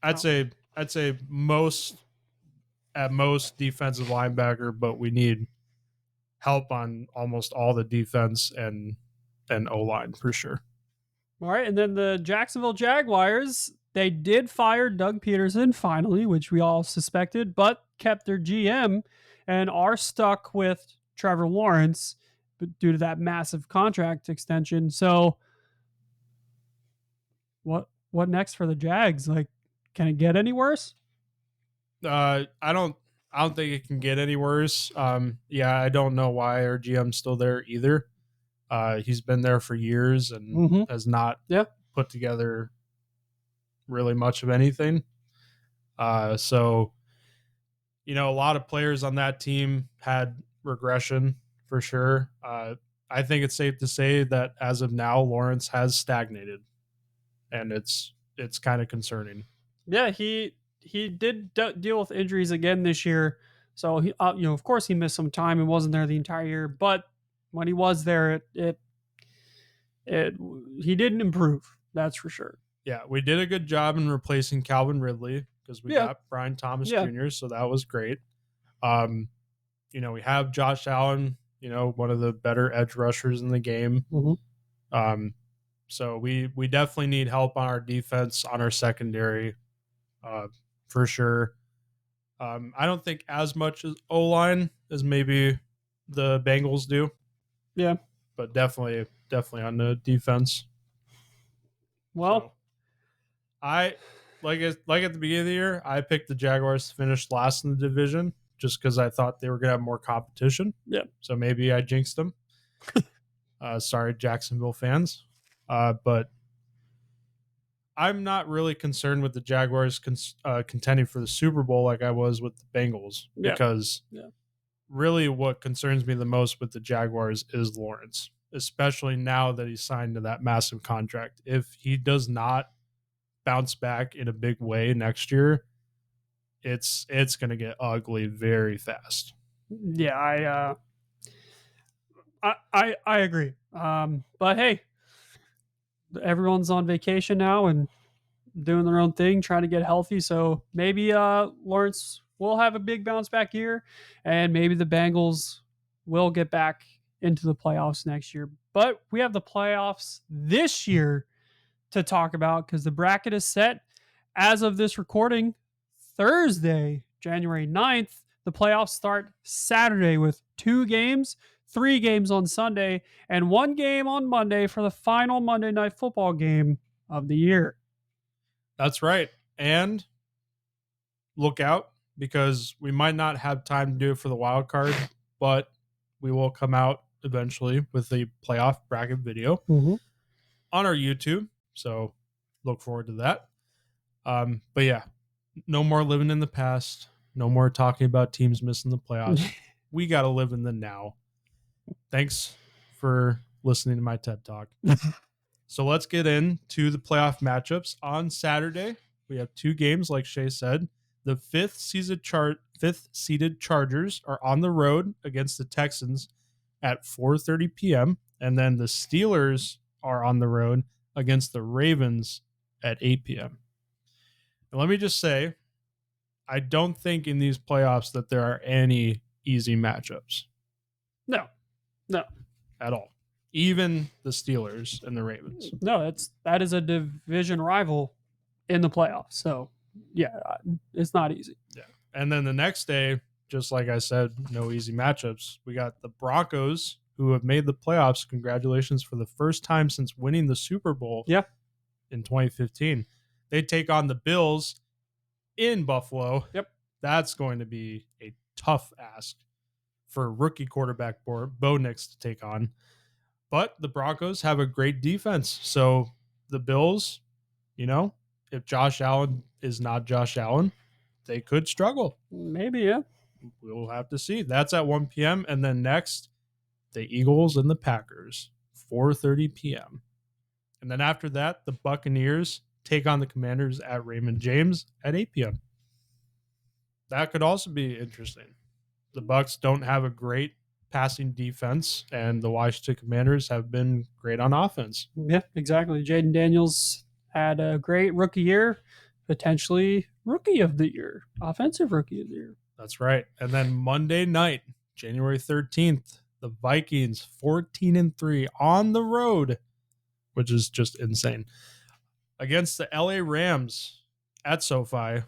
I'd oh, say I'd say most at most defensive linebacker, but we need help on almost all the defense and O line for sure. all right. And then the Jacksonville Jaguars, they did fire Doug Peterson finally, which we all suspected, but kept their GM and are stuck with Trevor Lawrence due to that massive contract extension. So what next for the Jags? Like, can it get any worse? I don't think it can get any worse. Yeah, I don't know why our GM's still there either. He's been there for years and Mm-hmm. has not Yeah. put together really much of anything. So a lot of players on that team had regression for sure. I think it's safe to say that as of now, Lawrence has stagnated, and it's kind of concerning. Yeah, he did deal with injuries again this year. So he, of course, he missed some time and wasn't there the entire year. But when he was there, it he didn't improve. That's for sure. Yeah, we did a good job in replacing Calvin Ridley because we Yeah, got Brian Thomas yeah, Jr., so that was great. Um, we have Josh Allen, one of the better edge rushers in the game. hmm Um, so we definitely need help on our defense, on our secondary, uh, for sure. I don't think as much as O line as maybe the Bengals do, yeah. but definitely on the defense. Well, So I like at the beginning of the year, I picked the Jaguars to finish last in the division just because I thought they were gonna have more competition. yeah, So maybe I jinxed them. Sorry, Jacksonville fans, but I'm not really concerned with the Jaguars contending for the Super Bowl like I was with the Bengals yeah, because yeah, really what concerns me the most with the Jaguars is Lawrence, especially now that he's signed to that massive contract. If he does not bounce back in a big way next year, it's going to get ugly very fast. yeah. I agree. But hey, everyone's on vacation now and doing their own thing, trying to get healthy. So maybe Lawrence will have a big bounce back year, and maybe the Bengals will get back into the playoffs next year. But we have the playoffs this year to talk about because the bracket is set as of this recording Thursday, January 9th. The playoffs start Saturday with two games, 3 games on Sunday, and 1 game on Monday for the final Monday Night Football game of the year. That's right. And look out, because we might not have time to do it for the wild card, but we will come out eventually with a playoff bracket video on our YouTube. So look forward to that. But yeah, no more living in the past. No more talking about teams missing the playoffs. We got to live in the now. Thanks for listening to my TED Talk. So let's get into the playoff matchups. On Saturday, we have 2 games, like Shay said. The fifth seeded Chargers are on the road against the Texans at 4:30 p.m. And then the Steelers are on the road against the Ravens at 8 p.m. And let me just say, I don't think in these playoffs that there are any easy matchups No, no, at all. Even the Steelers and the Ravens. no. That is a division rival in the playoffs. So yeah, it's not easy. Yeah. And then the next day, just like I said, no easy matchups. We got the Broncos, who have made the playoffs. Congratulations, for the first time since winning the Super Bowl Yeah. in 2015. They take on the Bills in Buffalo. Yep. That's going to be a tough ask for rookie quarterback Bo Nix to take on. But the Broncos have a great defense. So the Bills, if Josh Allen is not Josh Allen, they could struggle. Maybe, yeah. We'll have to see. That's at 1 p.m. And then next, the Eagles and the Packers, 4:30 p.m. And then after that, the Buccaneers take on the Commanders at Raymond James at 8 p.m. That could also be interesting. The Bucs don't have a great passing defense, and the Washington Commanders have been great on offense. Yeah, exactly. Jaden Daniels had a great rookie year, potentially rookie of the year, offensive rookie of the year. That's right. And then Monday night, January 13th, the Vikings 14-3 on the road, which is just insane, against the LA Rams at SoFi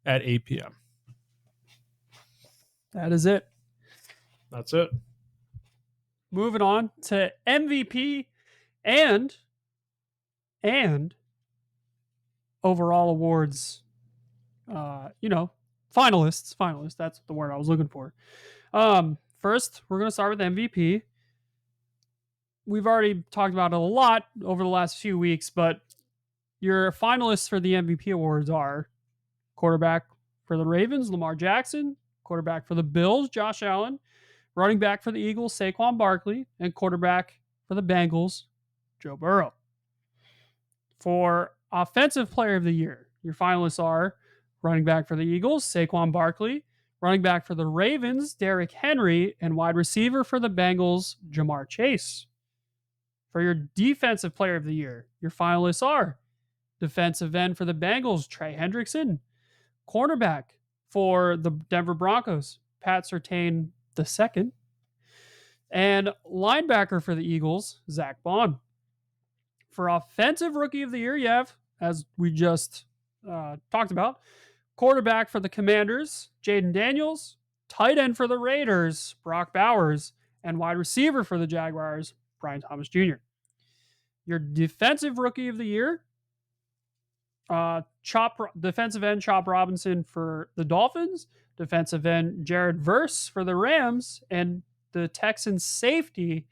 at 8 p.m. That is it. That's it. Moving on to MVP and overall awards. Finalists. That's the word I was looking for. First, we're gonna start with MVP. We've already talked about it a lot over the last few weeks, but your finalists for the MVP awards are quarterback for the Ravens, Lamar Jackson; quarterback for the Bills, Josh Allen; running back for the Eagles, Saquon Barkley; and quarterback for the Bengals, Joe Burrow. For offensive player of the year, your finalists are running back for the Eagles, Saquon Barkley; running back for the Ravens, Derrick Henry; and wide receiver for the Bengals, Jamar Chase. For your defensive player of the year, your finalists are defensive end for the Bengals, Trey Hendrickson; cornerback for the Denver Broncos, Pat Surtain II; and linebacker for the Eagles, Zach Bond. For offensive rookie of the year, you have, as we just talked about, quarterback for the Commanders, Jaden Daniels; tight end for the Raiders, Brock Bowers; and wide receiver for the Jaguars, Brian Thomas Jr. Your defensive rookie of the year, defensive end Chop Robinson for the Dolphins, defensive end Jared Verse for the Rams, and the Texans safety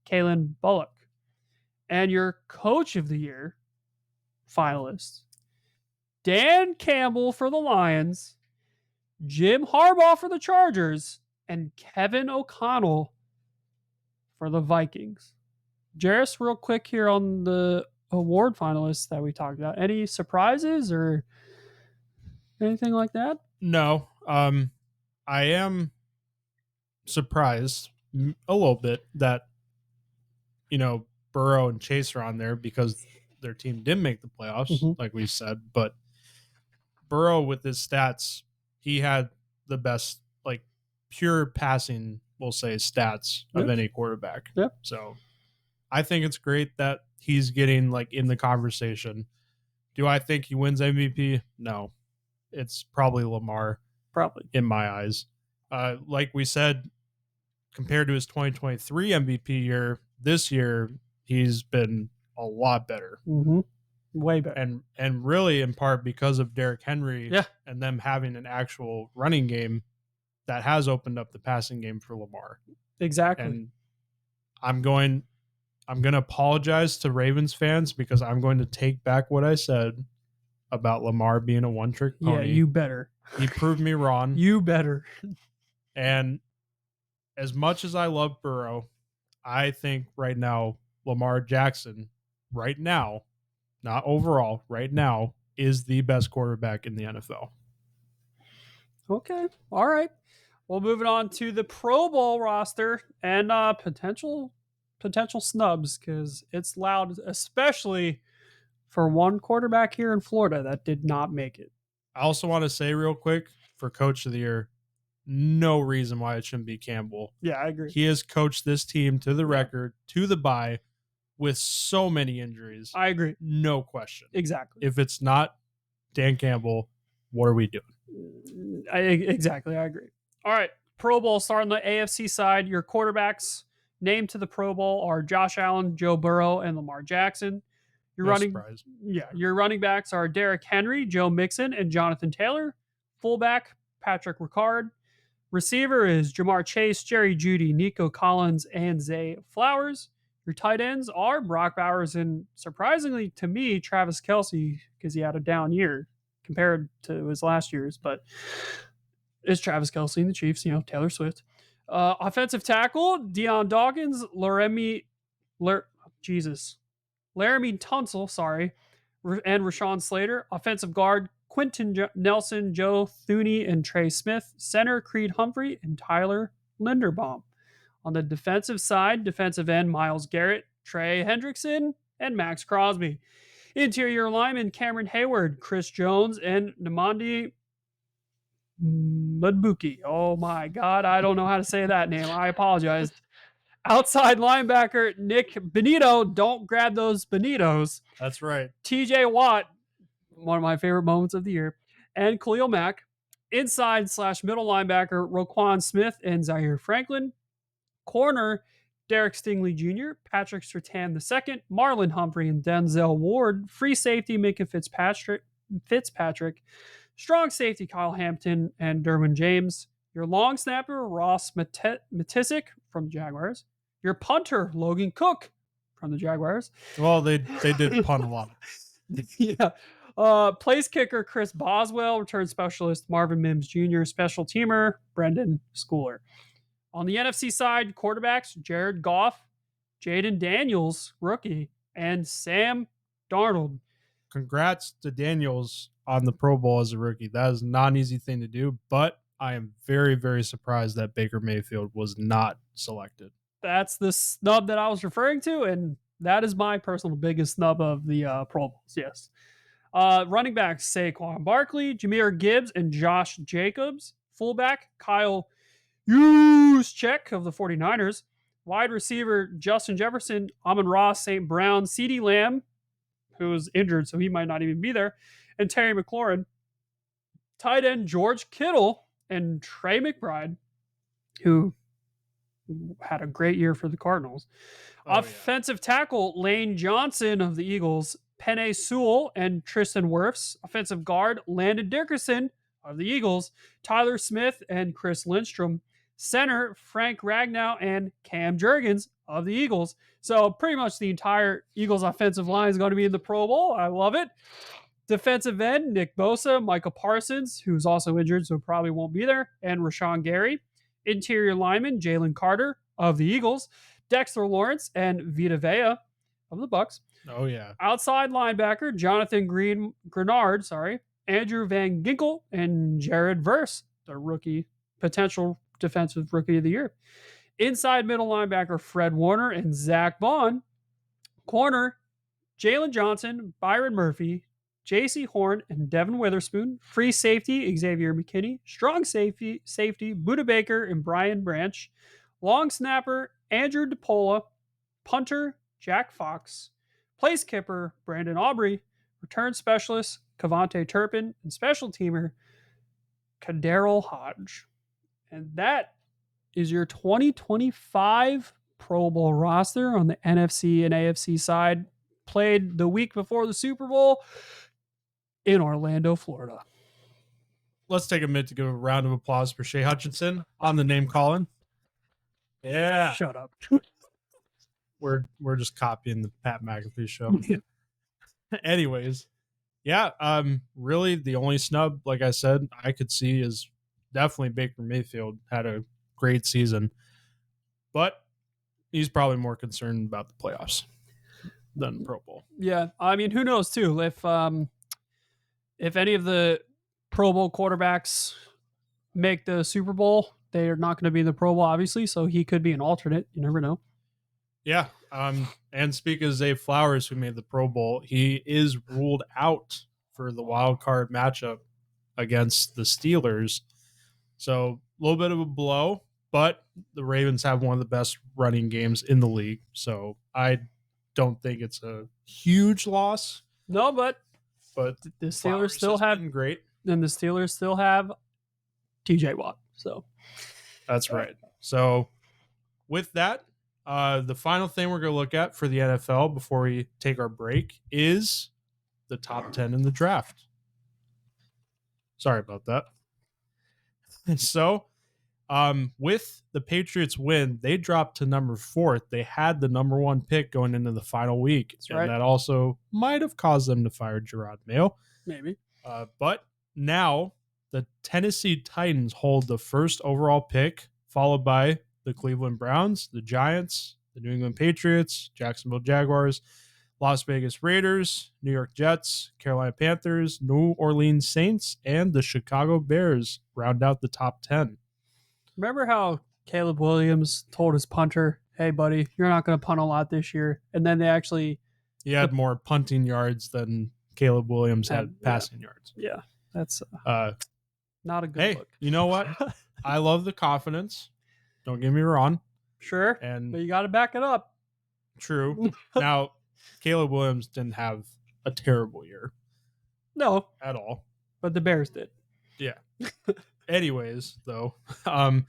Kalen Bullock. And your coach of the year finalists, Dan Campbell for the Lions, Jim Harbaugh for the Chargers, and Kevin O'Connell for the Vikings. Jarris, real quick here on the award finalists that we talked about. Any surprises or anything like that? No. I am surprised a little bit that, Burrow and Chase are on there because their team didn't make the playoffs, like we said. But Burrow, with his stats, he had the best, pure passing, we'll say, stats of any quarterback. Yep. So I think it's great that he's getting in the conversation. Do I think he wins MVP? No. It's probably Lamar. Probably. In my eyes. Like we said, compared to his 2023 MVP year, this year he's been a lot better. Mm-hmm. Way better. And really in part because of Derrick Henry Yeah, and them having an actual running game that has opened up the passing game for Lamar. exactly. And I'm going to apologize to Ravens fans because I'm going to take back what I said about Lamar being a one-trick Yeah, pony. you better. He proved me wrong. You better. And as much as I love Burrow, I think right now Lamar Jackson, right now, not overall, right now, is the best quarterback in the NFL. Okay. All right. Well, moving on to the Pro Bowl roster and potential snubs because it's loud, especially for one quarterback here in Florida that did not make it. I also want to say real quick for Coach of the Year, no reason why it shouldn't be Campbell. Yeah, I agree. He has coached this team to the Yeah. record, to the bye, with so many injuries. I agree. No question. Exactly. If it's not Dan Campbell, what are we doing? Exactly. I agree. All right. Pro Bowl starting on the AFC side. Your quarterbacks named to the Pro Bowl are Josh Allen, Joe Burrow, and Lamar Jackson. No surprise. Your running backs are Derrick Henry, Joe Mixon, and Jonathan Taylor. Fullback, Patrick Ricard. Receiver is Jamar Chase, Jerry Jeudy, Nico Collins, and Zay Flowers. Your tight ends are Brock Bowers and, surprisingly to me, Travis Kelce, because he had a down year compared to his last year's, but it's Travis Kelce and the Chiefs, Taylor Swift. Offensive tackle, Deion Dawkins, Laramie Tunsil, sorry, and Rashawn Slater. Offensive guard, Quentin Nelson, Joe Thuney, and Trey Smith. Center, Creed Humphrey and Tyler Linderbaum. On the defensive side, defensive end, Myles Garrett, Trey Hendrickson, and Max Crosby. Interior lineman, Cameron Hayward, Chris Jones, and Namandi Mudbuki. Oh my God, I don't know how to say that name. I apologize. Outside linebacker, Nick Benito. Don't grab those Benitos. That's right. TJ Watt, one of my favorite moments of the year, and Khalil Mack. Inside/middle linebacker, Roquan Smith and Zaire Franklin. Corner, Derek Stingley Jr., Patrick Surtain II, Marlon Humphrey, and Denzel Ward. Free safety, Minka Fitzpatrick. Strong safety, Kyle Hampton and Derwin James. Your long snapper, Ross Matisic from the Jaguars. Your punter, Logan Cook from the Jaguars. Well, they did punt a lot. Yeah. Place kicker, Chris Boswell. Return specialist, Marvin Mims Jr. Special teamer, Brendan Schooler. On the NFC side, quarterbacks, Jared Goff, Jaden Daniels, rookie, and Sam Darnold. Congrats to Daniels on the Pro Bowl as a rookie. That is not an easy thing to do, but I am very, very surprised that Baker Mayfield was not selected. That's the snub that I was referring to, and that is my personal biggest snub of the Pro Bowls, yes. Running backs, Saquon Barkley, Jahmyr Gibbs, and Josh Jacobs. Fullback, Kyle Juszczyk of the 49ers. Wide receiver, Justin Jefferson, Amon-Ra St. Brown, CeeDee Lamb, who is injured, so he might not even be there, and Terry McLaurin. Tight end, George Kittle and Trey McBride, who had a great year for the Cardinals. Offensive tackle, Lane Johnson of the Eagles, Penei Sewell and Tristan Wirfs. Offensive guard, Landon Dickerson of the Eagles, Tyler Smith and Chris Lindstrom. Center, Frank Ragnow and Cam Jurgens of the Eagles. So pretty much the entire Eagles offensive line is going to be in the Pro Bowl. I love it. Defensive end, Nick Bosa, Michael Parsons, who's also injured, so probably won't be there, and Rashawn Gary. Interior lineman, Jalen Carter of the Eagles, Dexter Lawrence and Vita Vea of the Bucks. Oh, yeah. Outside linebacker, Jonathan Grenard, Andrew Van Ginkel, and Jared Verse, the potential defensive rookie of the year. Inside middle linebacker, Fred Warner and Zach Vaughn. Corner, Jalen Johnson, Byron Murphy, J.C. Horn, and Devin Witherspoon. Free safety, Xavier McKinney. Strong safety, Buda Baker and Brian Branch. Long snapper, Andrew DePola. Punter, Jack Fox. Place kipper, Brandon Aubrey. Return specialist, Cavante Turpin. And special teamer, Kaderil Hodge. And that is your 2025 Pro Bowl roster on the NFC and AFC side played the week before the Super Bowl in Orlando, Florida. Let's take a minute to give a round of applause for Shea Hutchinson on the name calling. Yeah. Shut up. We're just copying the Pat McAfee show. Anyways, yeah, really the only snub, like I said, I could see is definitely Baker Mayfield had a great season, but he's probably more concerned about the playoffs than the Pro Bowl. Yeah, I mean, who knows too if any of the Pro Bowl quarterbacks make the Super Bowl, they are not going to be in the Pro Bowl, obviously. So he could be an alternate. You never know. Yeah. And speaking of Zay Flowers, who made the Pro Bowl, he is ruled out for the wild card matchup against the Steelers. So a little bit of a blow, but the Ravens have one of the best running games in the league. So I don't think it's a huge loss. No, but the Steelers Flowers still has have been great. and the Steelers still have TJ Watt. So That's right. So with that, the final thing we're going to look at for the NFL before we take our break is the top 10 in the draft. Sorry about that. And so, with the Patriots win, they dropped to number 4. They had the number 1 pick going into the final week. That's and right. that also might have caused them to fire Gerard Mayo. maybe. But now the Tennessee Titans hold the first overall pick, followed by the Cleveland Browns, the Giants, the New England Patriots, Jacksonville Jaguars, Las Vegas Raiders, New York Jets, Carolina Panthers, New Orleans Saints, and the Chicago Bears round out the top 10. Remember how Caleb Williams told his punter, "Hey, buddy, you're not going to punt a lot this year," and then they actually had more punting yards than Caleb Williams had passing yards. Yeah, that's not a good hey, look. You know what? I love the confidence. Don't get me wrong. Sure, and but you got to back it up. True. Now, Caleb Williams didn't have a terrible year. No, at all. But the Bears did. Yeah. Anyways, though, Caleb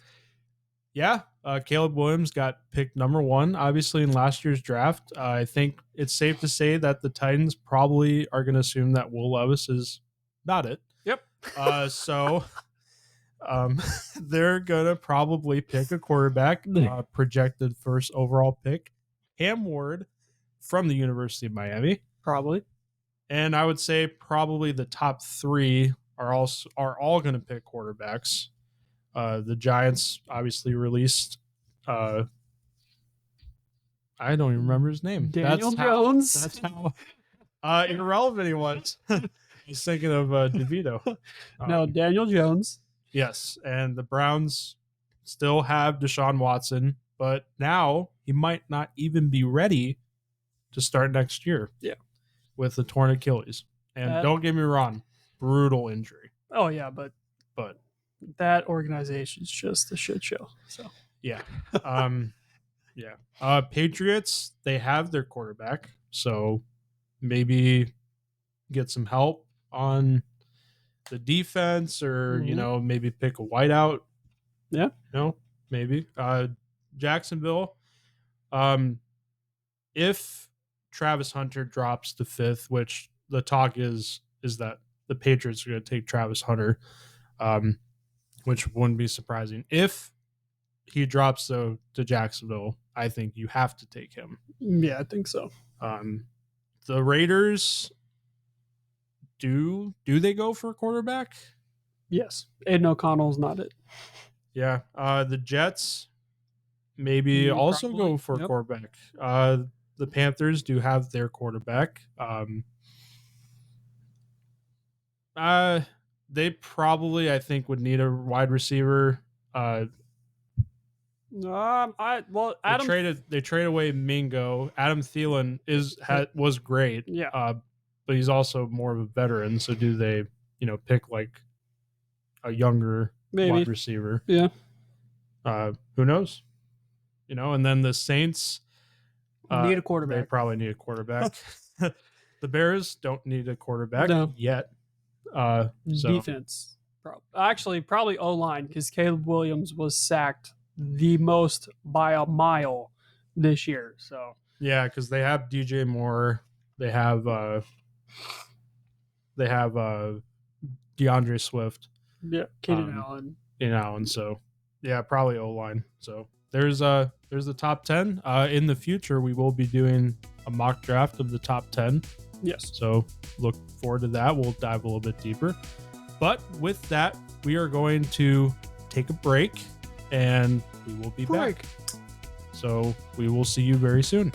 Williams got picked number 1, obviously, in last year's draft. I think it's safe to say that the Titans probably are going to assume that Will Levis is not it. Yep. So they're going to probably pick a quarterback, projected first overall pick, Cam Ward from the University of Miami. Probably. And I would say probably the top 3 are all going to pick quarterbacks. The Giants obviously released. I don't even remember his name. Daniel Jones. That's how irrelevant he was. He's thinking of DeVito. No, Daniel Jones. Yes, and the Browns still have Deshaun Watson, but now he might not even be ready to start next year. Yeah, with a torn Achilles. And don't get me wrong, brutal injury. Oh yeah, but that organization is just a shit show. So yeah, Patriots, they have their quarterback, so maybe get some help on the defense, or maybe pick a wideout. Yeah, maybe Jacksonville. If Travis Hunter drops to 5th, which the talk is that the Patriots are going to take Travis Hunter, which wouldn't be surprising. If he drops to Jacksonville, I think you have to take him. Yeah, I think so. The Raiders, do they go for a quarterback? Yes. Aiden O'Connell's not it. Yeah. The Jets maybe also go for a quarterback. The Panthers do have their quarterback. They probably, I think, would need a wide receiver. They trade away Mingo. Adam Thielen was great. Yeah. But he's also more of a veteran. So do they, pick like a younger wide receiver? Yeah. Who knows? And then the Saints need a quarterback. They probably need a quarterback. The Bears don't need a quarterback yet. Defense. Actually, probably O-line, because Caleb Williams was sacked the most by a mile this year. So Yeah, because they have DJ Moore, they have DeAndre Swift, yeah, Keenan um, Allen. and so yeah, probably O line. So there's the top 10. In the future, we will be doing a mock draft of the top 10. Yes. So look forward to that. We'll dive a little bit deeper. But with that, we are going to take a break, and we will be back. So we will see you very soon.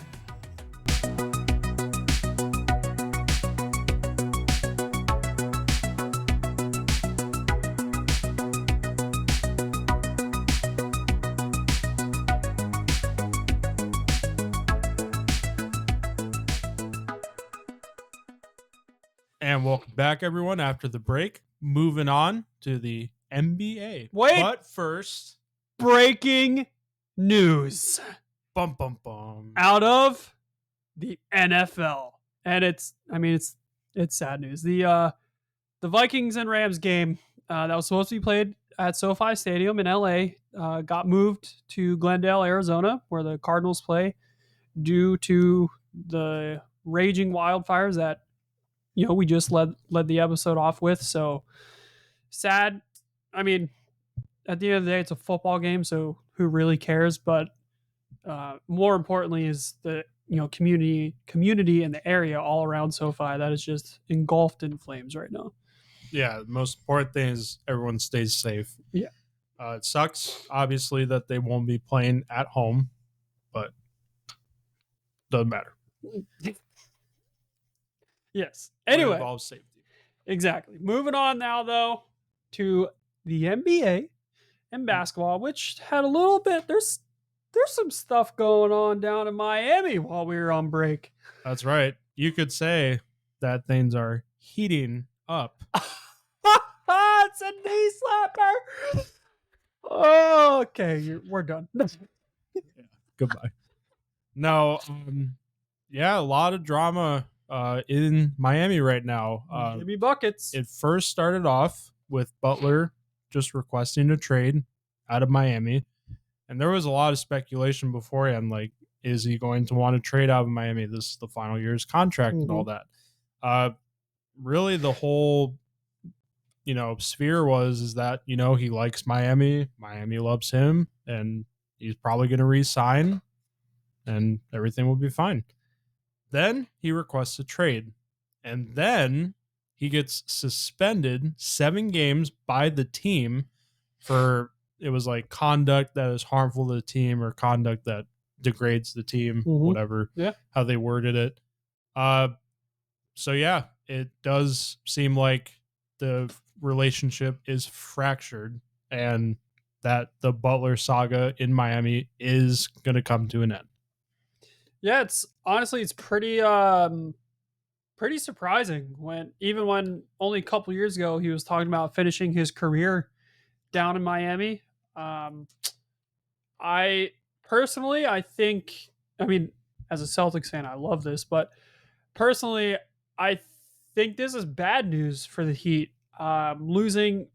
And welcome back, everyone, after the break. Moving on to the NBA. Wait. But first, Breaking news bum bum bum. out of the NFL. And it's sad news. The Vikings and Rams game that was supposed to be played at SoFi Stadium in LA got moved to Glendale, Arizona, where the Cardinals play, due to the raging wildfires that we just led the episode off with. So sad. I mean, at the end of the day, it's a football game, so who really cares? But more importantly is the community in the area all around SoFi that is just engulfed in flames right now. Yeah, the most important thing is everyone stays safe. Yeah. It sucks, obviously, that they won't be playing at home, but doesn't matter. Yes. It Anyway, involves safety. Exactly. Moving on now, though, to the NBA and basketball, which had a little bit. There's some stuff going on down in Miami while we were on break. That's right. You could say that things are heating up. It's a knee slapper. Oh, okay, we're done. Goodbye. No, yeah, a lot of drama in Miami right now. Miami buckets. It first started off with Butler just requesting a trade out of Miami. And there was a lot of speculation beforehand, like, is he going to want to trade out of Miami? This is the final year's contract and all that. Really, the whole, sphere is that, he likes Miami. Miami loves him, and he's probably going to re-sign, and everything will be fine. Then he requests a trade, and then he gets suspended 7 games by the team for, it was like conduct that is harmful to the team or conduct that degrades the team, whatever, how they worded it. So yeah, it does seem like the relationship is fractured and that the Butler saga in Miami is going to come to an end. Yeah, it's pretty pretty surprising when only a couple years ago he was talking about finishing his career down in Miami. I personally, as a Celtics fan, I love this, but personally, I think this is bad news for the Heat. Losing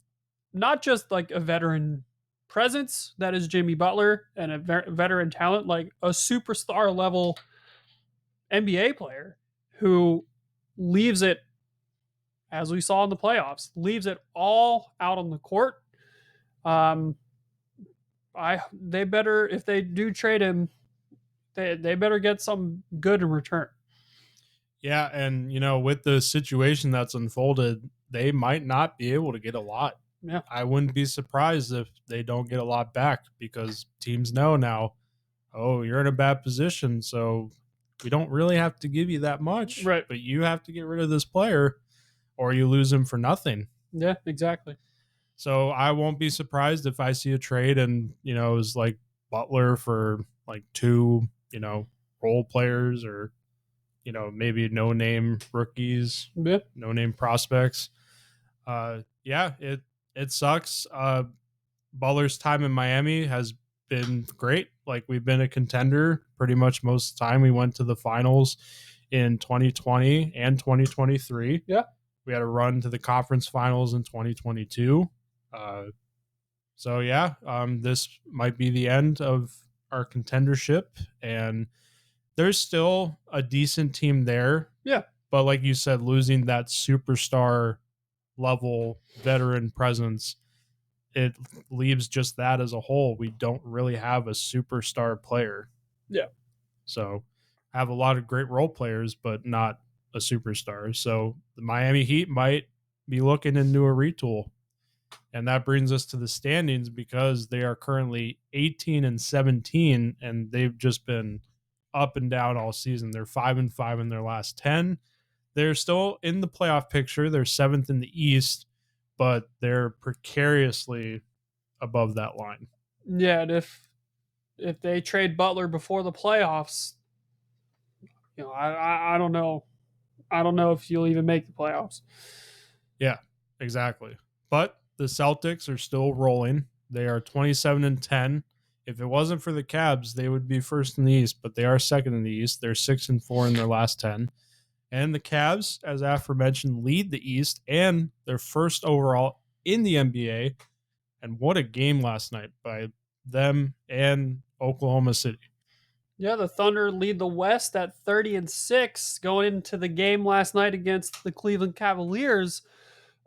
not just like a veteran presence that is Jimmy Butler and a veteran talent, like a superstar level NBA player who leaves it, as we saw in the playoffs, leaves it all out on the court. They better, if they do trade him, they better get some good in return. Yeah, and with the situation that's unfolded, they might not be able to get a lot. Yeah. I wouldn't be surprised if they don't get a lot back because teams know now, oh, you're in a bad position, so we don't really have to give you that much. Right. But you have to get rid of this player or you lose him for nothing. Yeah, exactly. So I won't be surprised if I see a trade and, it was like Butler for like 2, role players or, maybe no-name rookies, no-name prospects. Yeah, it sucks. Butler's time in Miami has been great. Like, we've been a contender pretty much most of the time. We went to the finals in 2020 and 2023. Yeah. We had a run to the conference finals in 2022. So yeah, this might be the end of our contendership, and there's still a decent team there. Yeah. But like you said, losing that superstar level veteran presence, it leaves just that as a whole. We don't really have a superstar player. Yeah. So have a lot of great role players, but not a superstar. So the Miami Heat might be looking into a retool. And that brings us to the standings because they are currently 18 and 17, and they've just been up and down all season. They're 5-5 in their last 10. They're still in the playoff picture. They're seventh in the East, but they're precariously above that line. Yeah, and if they trade Butler before the playoffs, I don't know. I don't know if you'll even make the playoffs. Yeah, exactly. But the Celtics are still rolling. They are 27 and 10. If it wasn't for the Cavs, they would be first in the East, but they are second in the East. They're 6-4 in their last 10. And the Cavs, as aforementioned, lead the East and they're first overall in the NBA. And what a game last night by them and Oklahoma City. Yeah, the Thunder lead the West at 30-6 going into the game last night against the Cleveland Cavaliers.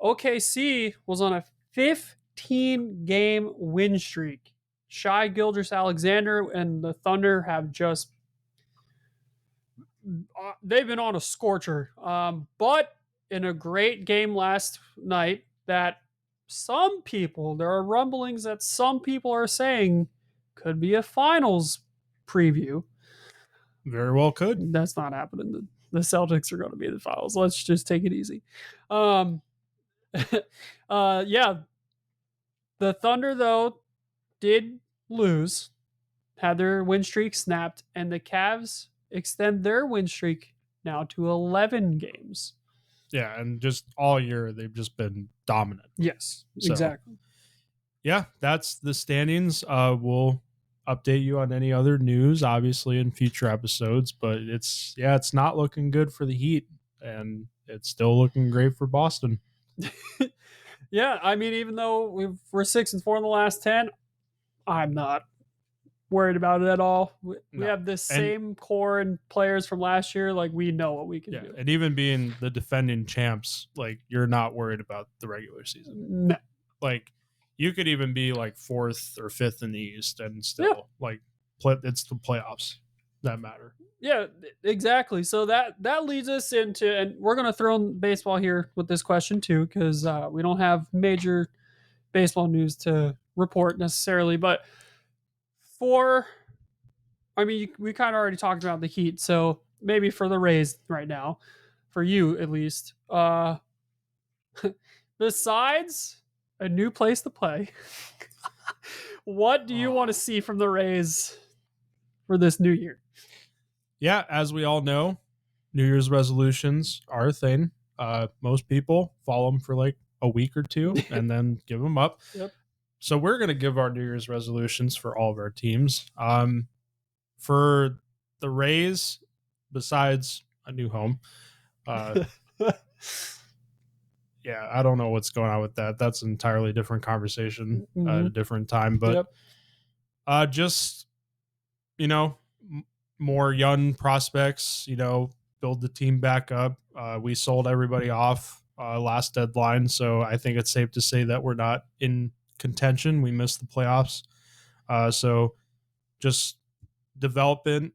OKC was on a 15-game win streak. Shai Gilgeous-Alexander and the Thunder have just they've been on a scorcher. But in a great game last night that there are rumblings that some people are saying could be a finals preview. Very well could. That's not happening. The Celtics are going to be in the finals. Let's just take it easy. Um, yeah, the Thunder though did lose, had their win streak snapped, and the Cavs extend their win streak now to 11 games. Yeah, and just all year they've just been dominant. Yes, So, exactly. yeah, that's the standings. We'll update you on any other news, obviously, in future episodes. But it's not looking good for the Heat, and it's still looking great for Boston. Yeah, I mean, even though we're 6-4 in the last 10, I'm not worried about it at all. We No, have the and same core and players from last year. Like we know what we can yeah, do. and even being the defending champs, like you're not worried about the regular season. No. Like you could even be like fourth or fifth in the East, and Yeah. still it's the playoffs that matter. Yeah, exactly. So that leads us into, and we're gonna throw in baseball here with this question too, because we don't have major baseball news to report necessarily. But for, I mean, we kind of already talked about the Heat, so maybe for the Rays right now, for you at least, besides a new place to play, what do you want to see from the Rays for this new year? Yeah, as we all know, New Year's resolutions are a thing. Most people follow them for like a week or two and then give them up. Yep. So we're going to give our New Year's resolutions for all of our teams. For the Rays, besides a new home, yeah, I don't know what's going on with that. That's an entirely different conversation at a different time. But just more young prospects, build the team back up. We sold everybody off last deadline, so I think it's safe to say that we're not in contention. We missed the playoffs. So just development,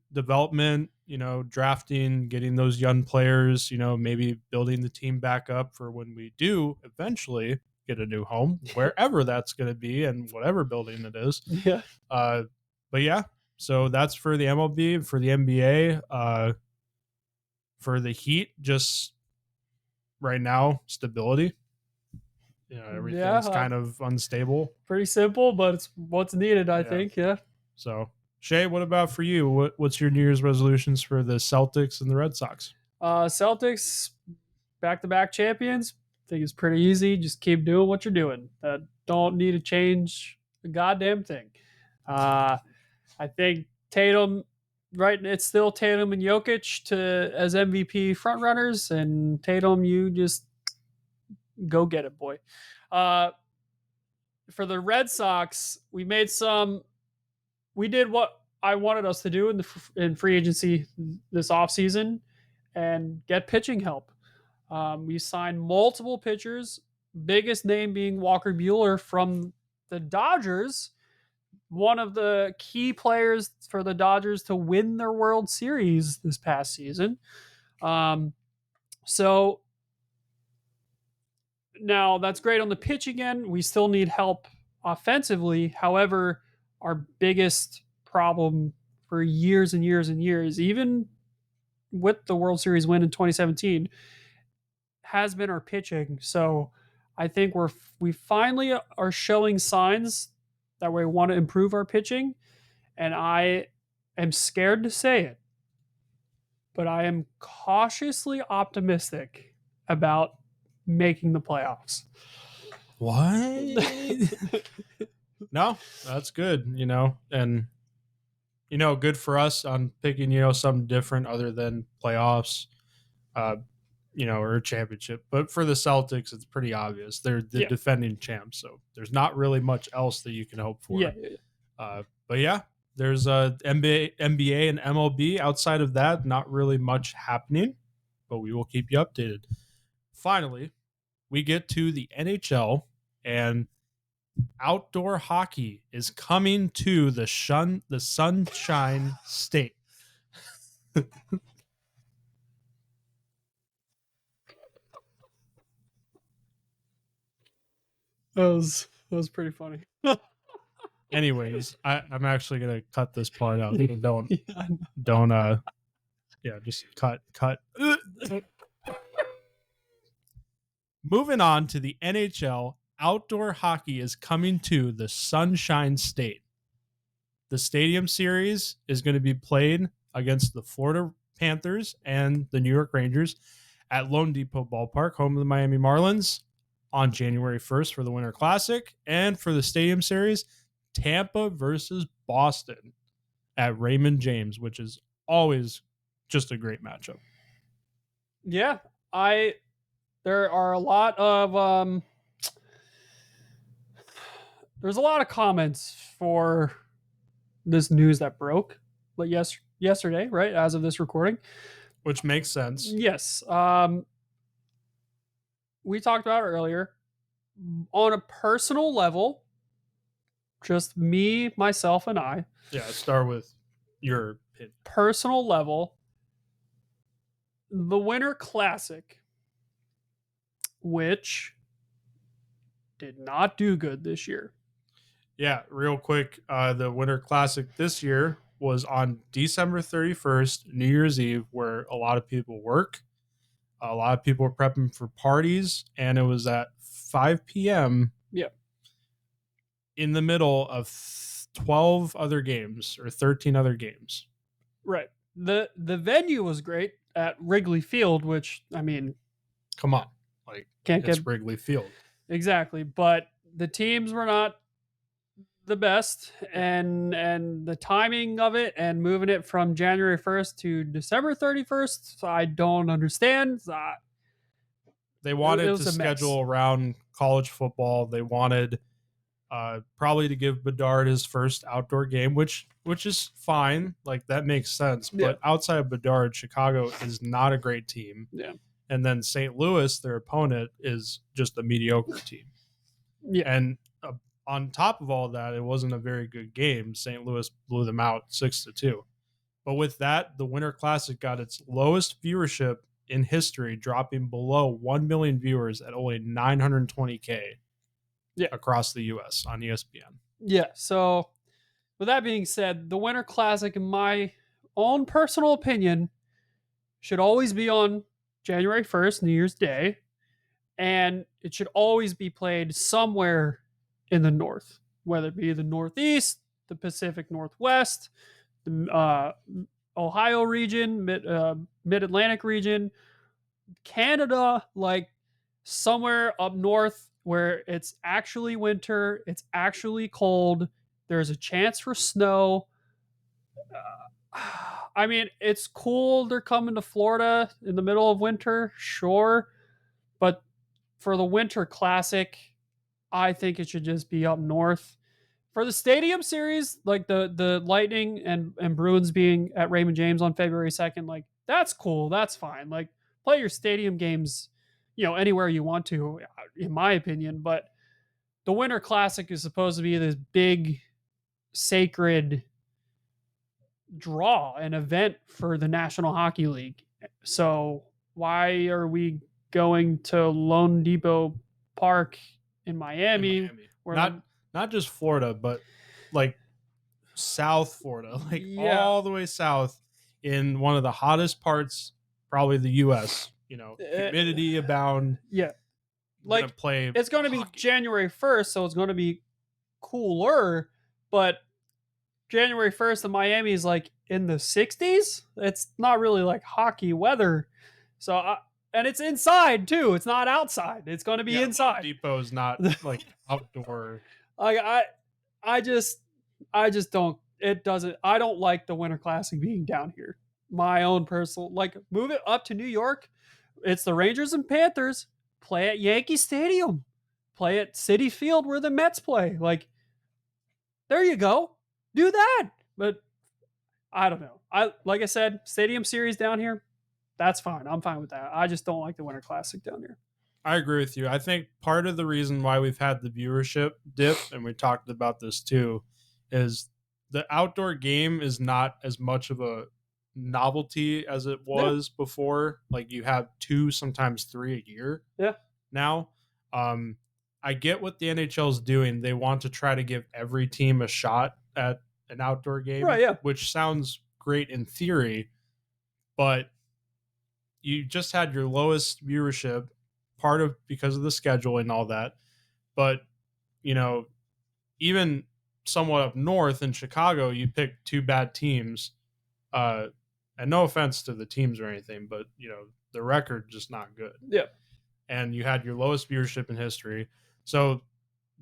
drafting, getting those young players, maybe building the team back up for when we do eventually get a new home, wherever that's going to be and whatever building it is. Yeah. But yeah, so that's for the MLB. For the NBA, for the Heat, just right now, stability. Everything's kind of unstable. Pretty simple, but it's what's needed, I think. Yeah. So, Shay, what about for you? What's your New Year's resolutions for the Celtics and the Red Sox? Celtics, back-to-back champions. I think it's pretty easy. Just keep doing what you're doing. Don't need to change a goddamn thing. I think Tatum, right? It's still Tatum and Jokic as MVP frontrunners, and Tatum, you just go get it, boy. for the Red Sox, we did what I wanted us to do in free agency this offseason and get pitching help. We signed multiple pitchers, biggest name being Walker Bueller from the Dodgers, one of the key players for the Dodgers to win their World Series this past season. Um, so now that's great on the pitching end. We still need help offensively. However, our biggest problem for years and years and years, even with the World Series win in 2017, has been our pitching. So I think we finally are showing signs that we want to improve our pitching, and I am scared to say it, but I am cautiously optimistic about making the playoffs. What? No, that's good, and good for us on picking, something different other than playoffs, uh, or a championship. But for the Celtics, it's pretty obvious. They're the Yeah. defending champs, so there's not really much else that you can hope for. Yeah. But yeah, there's NBA and MLB. Outside of that, not really much happening, but we will keep you updated. Finally, we get to the NHL, and outdoor hockey is coming to the Sunshine State. That was pretty funny. Anyways, I'm actually gonna cut this part out. So don't Yeah, don't yeah, just cut. Moving on to the NHL, outdoor hockey is coming to the Sunshine State. The Stadium Series is going to be played against the Florida Panthers and the New York Rangers at Lone Depot Ballpark, home of the Miami Marlins, on January 1st for the Winter Classic. And for the Stadium Series, Tampa versus Boston at Raymond James, which is always just a great matchup. yeah. There are a lot of there's a lot of comments for this news that broke, but yesterday, right, as of this recording. Which makes sense. Yes. We talked about earlier. On a personal level, just me, myself, and I. Yeah, start with your opinion. Personal level, the Winter Classic, which did not do good this year. Yeah, real quick, the Winter Classic this year was on December 31st, New Year's Eve, where a lot of people work. A lot of people were prepping for parties, and it was at 5 p.m. Yeah. In the middle of 12 other games or 13 other games. Right. The venue was great at Wrigley Field, which, I mean, come on. Like, it's Wrigley Field. Exactly. But the teams were not the best, and the timing of it and moving it from January 1st to December 31st, I don't understand. They wanted to schedule around college football. They wanted probably to give Bedard his first outdoor game, which is fine. Like, that makes sense. Yeah. But outside of Bedard, Chicago is not a great team. Yeah. And then St. Louis, their opponent, is just a mediocre team. Yeah. And on top of all that, it wasn't a very good game. St. Louis blew them out 6-2. But with that, the Winter Classic got its lowest viewership in history, dropping below 1 million viewers at only 920K across the U.S. on ESPN. Yeah. So with that being said, the Winter Classic, in my own personal opinion, should always be on January 1st, New Year's Day, and it should always be played somewhere in the north, whether it be the Northeast, the Pacific Northwest, the Ohio region, mid-Atlantic region, Canada, like somewhere up north where it's actually winter, it's actually cold, there's a chance for snow. I mean, it's cool they're coming to Florida in the middle of winter, sure, but for the Winter Classic, I think it should just be up north. For the stadium series, like the Lightning and Bruins being at Raymond James on February 2nd, like that's cool. That's fine. Like play your stadium games, anywhere you want to, in my opinion. But the Winter Classic is supposed to be this big sacred draw, an event for the National Hockey League. So why are we going to Lone Depot Park in In Miami Miami. where the Not just Florida, but like South Florida, like yeah all the way south in one of the hottest parts, probably the US, uh, humidity abound, yeah gonna like play it's going to be hockey. January 1st, so it's going to be cooler, but January 1st in Miami is like in the 60s. It's not really like hockey weather. So and it's inside too. It's not outside. It's going to be Yeah, Lone inside. Depot is not like outdoor. I I I just don't it doesn't I don't like the Winter Classic being down here. My own personal like move it up to New York. It's the Rangers and Panthers. Play at Yankee Stadium. Play at Citi Field where the Mets play. Like there you go. Do that. But I don't know. I like I said, Stadium Series down here, that's fine. I'm fine with that. I just don't like the Winter Classic down here. I agree with you. I think part of the reason why we've had the viewership dip, and we talked about this too, is the outdoor game is not as much of a novelty as it Yeah, was before. Like you have two, sometimes three a year yeah, now. Um, I get what the NHL is doing. They want to try to give every team a shot at an outdoor right, game, yeah, which sounds great in theory, but you just had your lowest viewership, part of because of the schedule and all that. But you know, even somewhat up north in Chicago, you picked two bad teams. Uh, and no offense to the teams or anything, but the record just not good. yeah. And you had your lowest viewership in history. So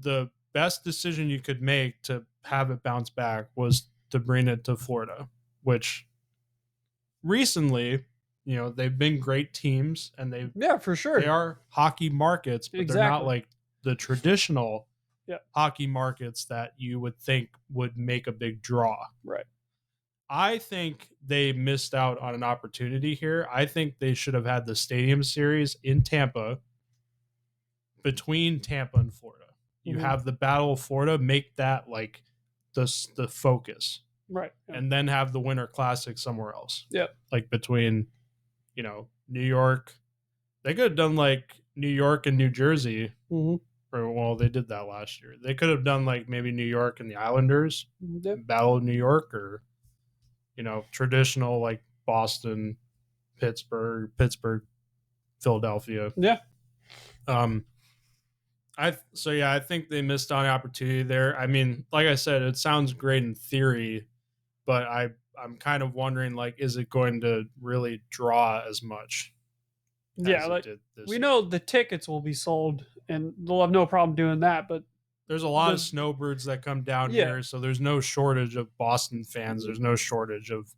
the best decision you could make to have it bounce back was to bring it to Florida, which recently, they've been great teams and Yeah, for they sure. are hockey markets, but they're not Exactly. like the traditional Yeah, hockey markets that you would think would make a big draw. right. I think they missed out on an opportunity here. I think they should have had the stadium series in Tampa, between Tampa and Florida. You Hmm. have the Battle of Florida, make that like the focus, Right. Yeah. and then have the Winter Classic somewhere else, Yeah. like between New York. They could have done like New York and New Jersey. Hmm. Or well, they did that last year. They could have done like maybe New York and the Islanders, Yeah. Battle of New York, or traditional like Boston, Pittsburgh, Philadelphia. Yeah. Um, I think they missed on the opportunity there. I mean, like I said, it sounds great in theory, but I'm kind of wondering like, is it going to really draw as much Yeah. as it Like did this we year? know the tickets will be sold, and they'll have no problem doing that. But There's a lot of the snowbirds that come down yeah, here, so there's no shortage of Boston fans. There's no shortage of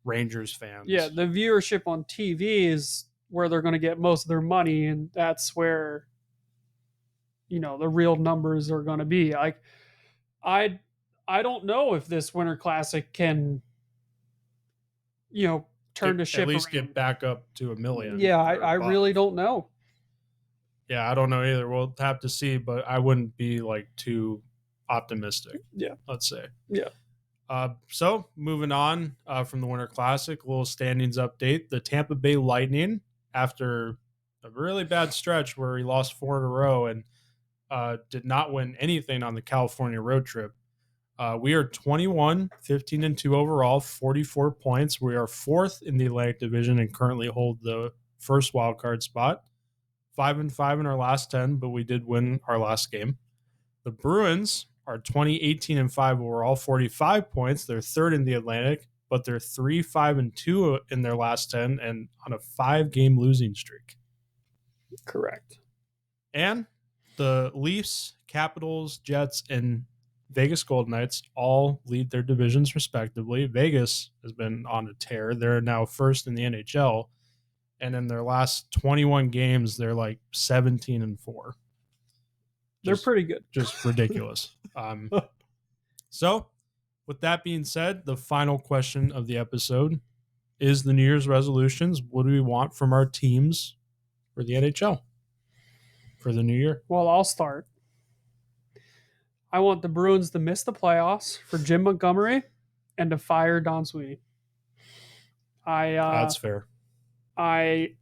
Rangers yeah, fans. the viewership on TV is where they're going to get most of their money, and that's where the real numbers are going to be. Like I I don't know if this Winter Classic can turn the At ship least get around. back up to a million Yeah, or I really above. don't know. Yeah, I don't know either. We'll have to see, but I wouldn't be like too optimistic, Yeah, let's say. yeah, So moving on from the Winter Classic, a little standings update. The Tampa Bay Lightning, after a really bad stretch where he lost four in a row and did not win anything on the California road trip. We are 21, 15 and 2 overall, 44 points. We are fourth in the Atlantic Division and currently hold the first wild card spot. 5-5 in our last 10, but we did win our last game. The Bruins are 20, 18 and 5 overall, 45 points. They're third in the Atlantic, but they're 3-5 and 2 in their last 10 and on a 5-game losing streak. correct. And the Leafs, Capitals, Jets, and Vegas Golden Knights all lead their divisions respectively. Vegas has been on a tear. They're now first in the NHL. And in their last 21 games, they're like 17-4. They're Just pretty good. just ridiculous. So with that being said, the final question of the episode is the New Year's resolutions. What do we want from our teams for the NHL for the new year? Well, I'll start. I want the Bruins to miss the playoffs for Jim Montgomery and to fire Don Sweeney. I That's fair. I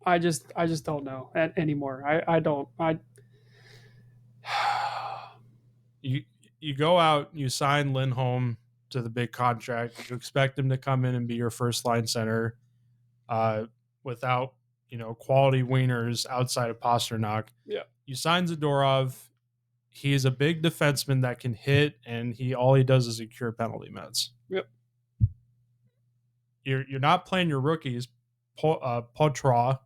I just don't know anymore. I don't. I You you go out, you sign Lindholm to the big contract. You expect him to come in and be your first line center, uh, without quality wieners outside of Pasternak. yeah. You sign Zadorov. He is a big defenseman that can hit, and all he does is cure penalty minutes. Yep. You're not playing your rookies. Potra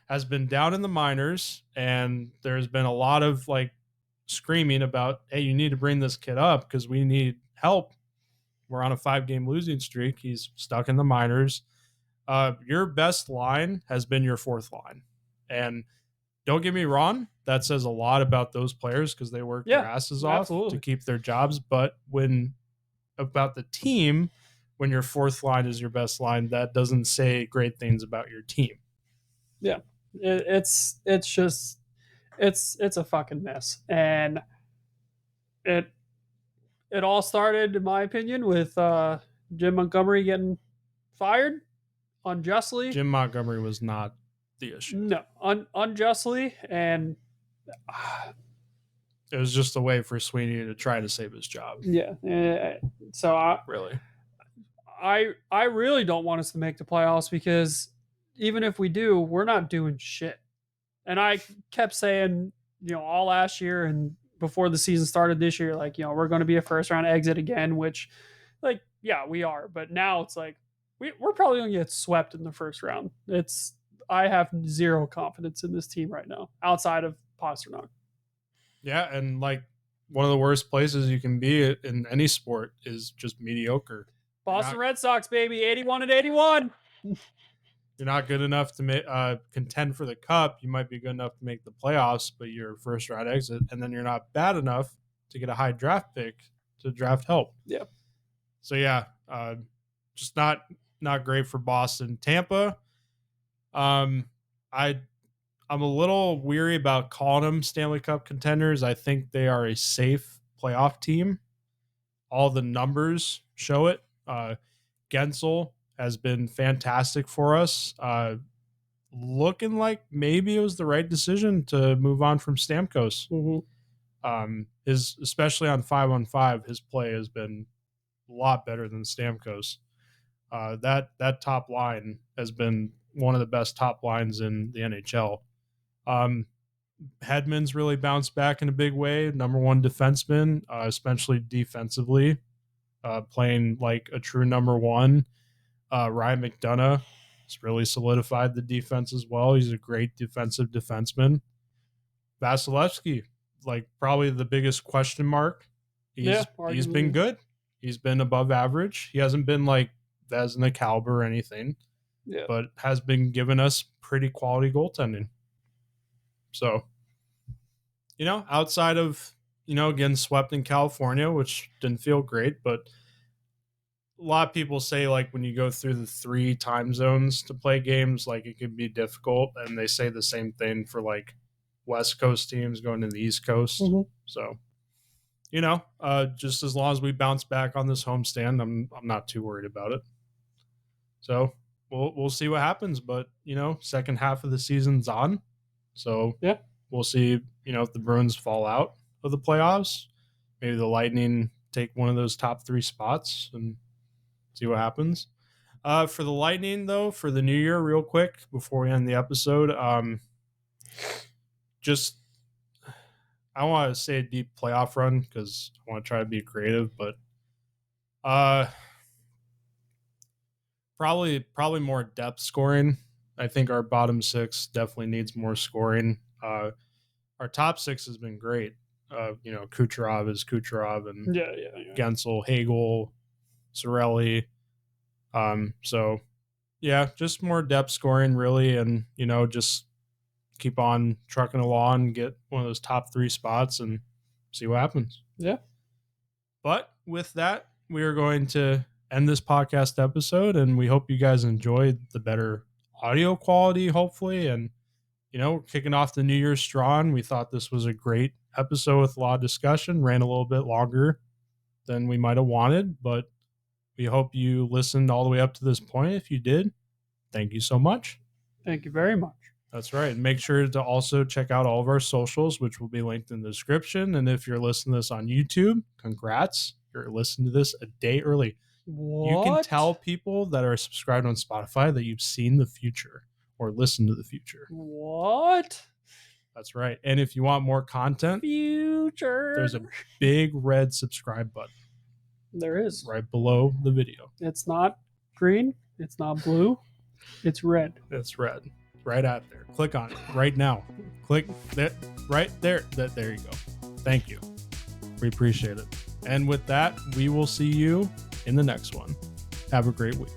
has been down in the minors, and there's been a lot of screaming about, hey, you need to bring this kid up because we need help. We're on a 5-game losing streak. He's stuck in the minors. Your best line has been your fourth line. And don't get me wrong, that says a lot about those players because they work their Yeah. asses off to Absolutely. keep their jobs. But about the team, when your fourth line is your best line, that doesn't say great things about your team. Yeah. It's just it's a fucking mess, and it it all started, in my opinion, with Jim Montgomery getting fired unjustly. Jim Montgomery was not the issue. No, unjustly, and It was just a way for Sweeney to try to save his job. yeah. So Really. I really don't want us to make the playoffs because even if we do, we're not doing shit. And I kept saying, all last year and before the season started this year, like, we're going to be a first round exit again, which, like, yeah, we are. But now it's like we're probably going to get swept in the first round. I have zero confidence in this team right now outside of Pasternak. Yeah, and one of the worst places you can be in any sport is just mediocre. Boston Red Sox, baby, 81 and 81. You're not good enough to contend for the cup. You might be good enough to make the playoffs, but you're first round exit, and then you're not bad enough to get a high draft pick to draft help. Yeah. So yeah, just not great for Boston. Tampa, I'm a little weary about calling them Stanley Cup contenders. I think they are a safe playoff team. All the numbers show it. Gensel has been fantastic for us. Looking like maybe it was the right decision to move on from Stamkos. Mm-hmm. His especially on 5-on-5, his play has been a lot better than Stamkos. That top line has been one of the best top lines in the NHL. Hedman's really bounced back in a big way. Number one defenseman, especially defensively, playing like a true number one. Ryan McDonough has really solidified the defense as well. He's a great defensive defenseman. Vasilevsky, probably the biggest question mark. He's been good. He's been above average. He hasn't been like Vezina caliber or anything, but has been giving us pretty quality goaltending. So, outside of, getting swept in California, which didn't feel great, but a lot of people say when you go through the 3 time zones to play games, it can be difficult. And they say the same thing for West Coast teams going to the East Coast. Mm-hmm. So, just as long as we bounce back on this homestand, I'm not too worried about it. So we'll see what happens. But, second half of the season's on. So yeah, we'll see, if the Bruins fall out of the playoffs, maybe the Lightning take one of those top 3 spots and see what happens. For the Lightning, though, for the new year, real quick, before we end the episode, just I want to say a deep playoff run because I want to try to be creative, but probably more depth scoring. I think our bottom 6 definitely needs more scoring. Our top 6 has been great. Kucherov is Kucherov and Gensel, Hagel, Cirelli. So yeah, just more depth scoring really, and just keep on trucking along, get one of those top 3 spots, and see what happens. Yeah. But with that, we are going to end this podcast episode, and we hope you guys enjoyed the better audio quality, hopefully. And, kicking off the New Year's strong. We thought this was a great episode with a lot of discussion, ran a little bit longer than we might have wanted, but we hope you listened all the way up to this point. If you did, thank you so much. Thank you very much. That's right. Make sure to also check out all of our socials, which will be linked in the description. And if you're listening to this on YouTube, congrats. You're listening to this a day early. What? You can tell people that are subscribed on Spotify that you've seen the future or listened to the future. What? That's right. And if you want more content, Future. there's a big red subscribe button. There is. Right below the video. It's not green. It's not blue. It's red. It's red. Right out there. Click on it right now. Click that right there. There you go. Thank you. We appreciate it. And with that, we will see you in the next one. Have a great week.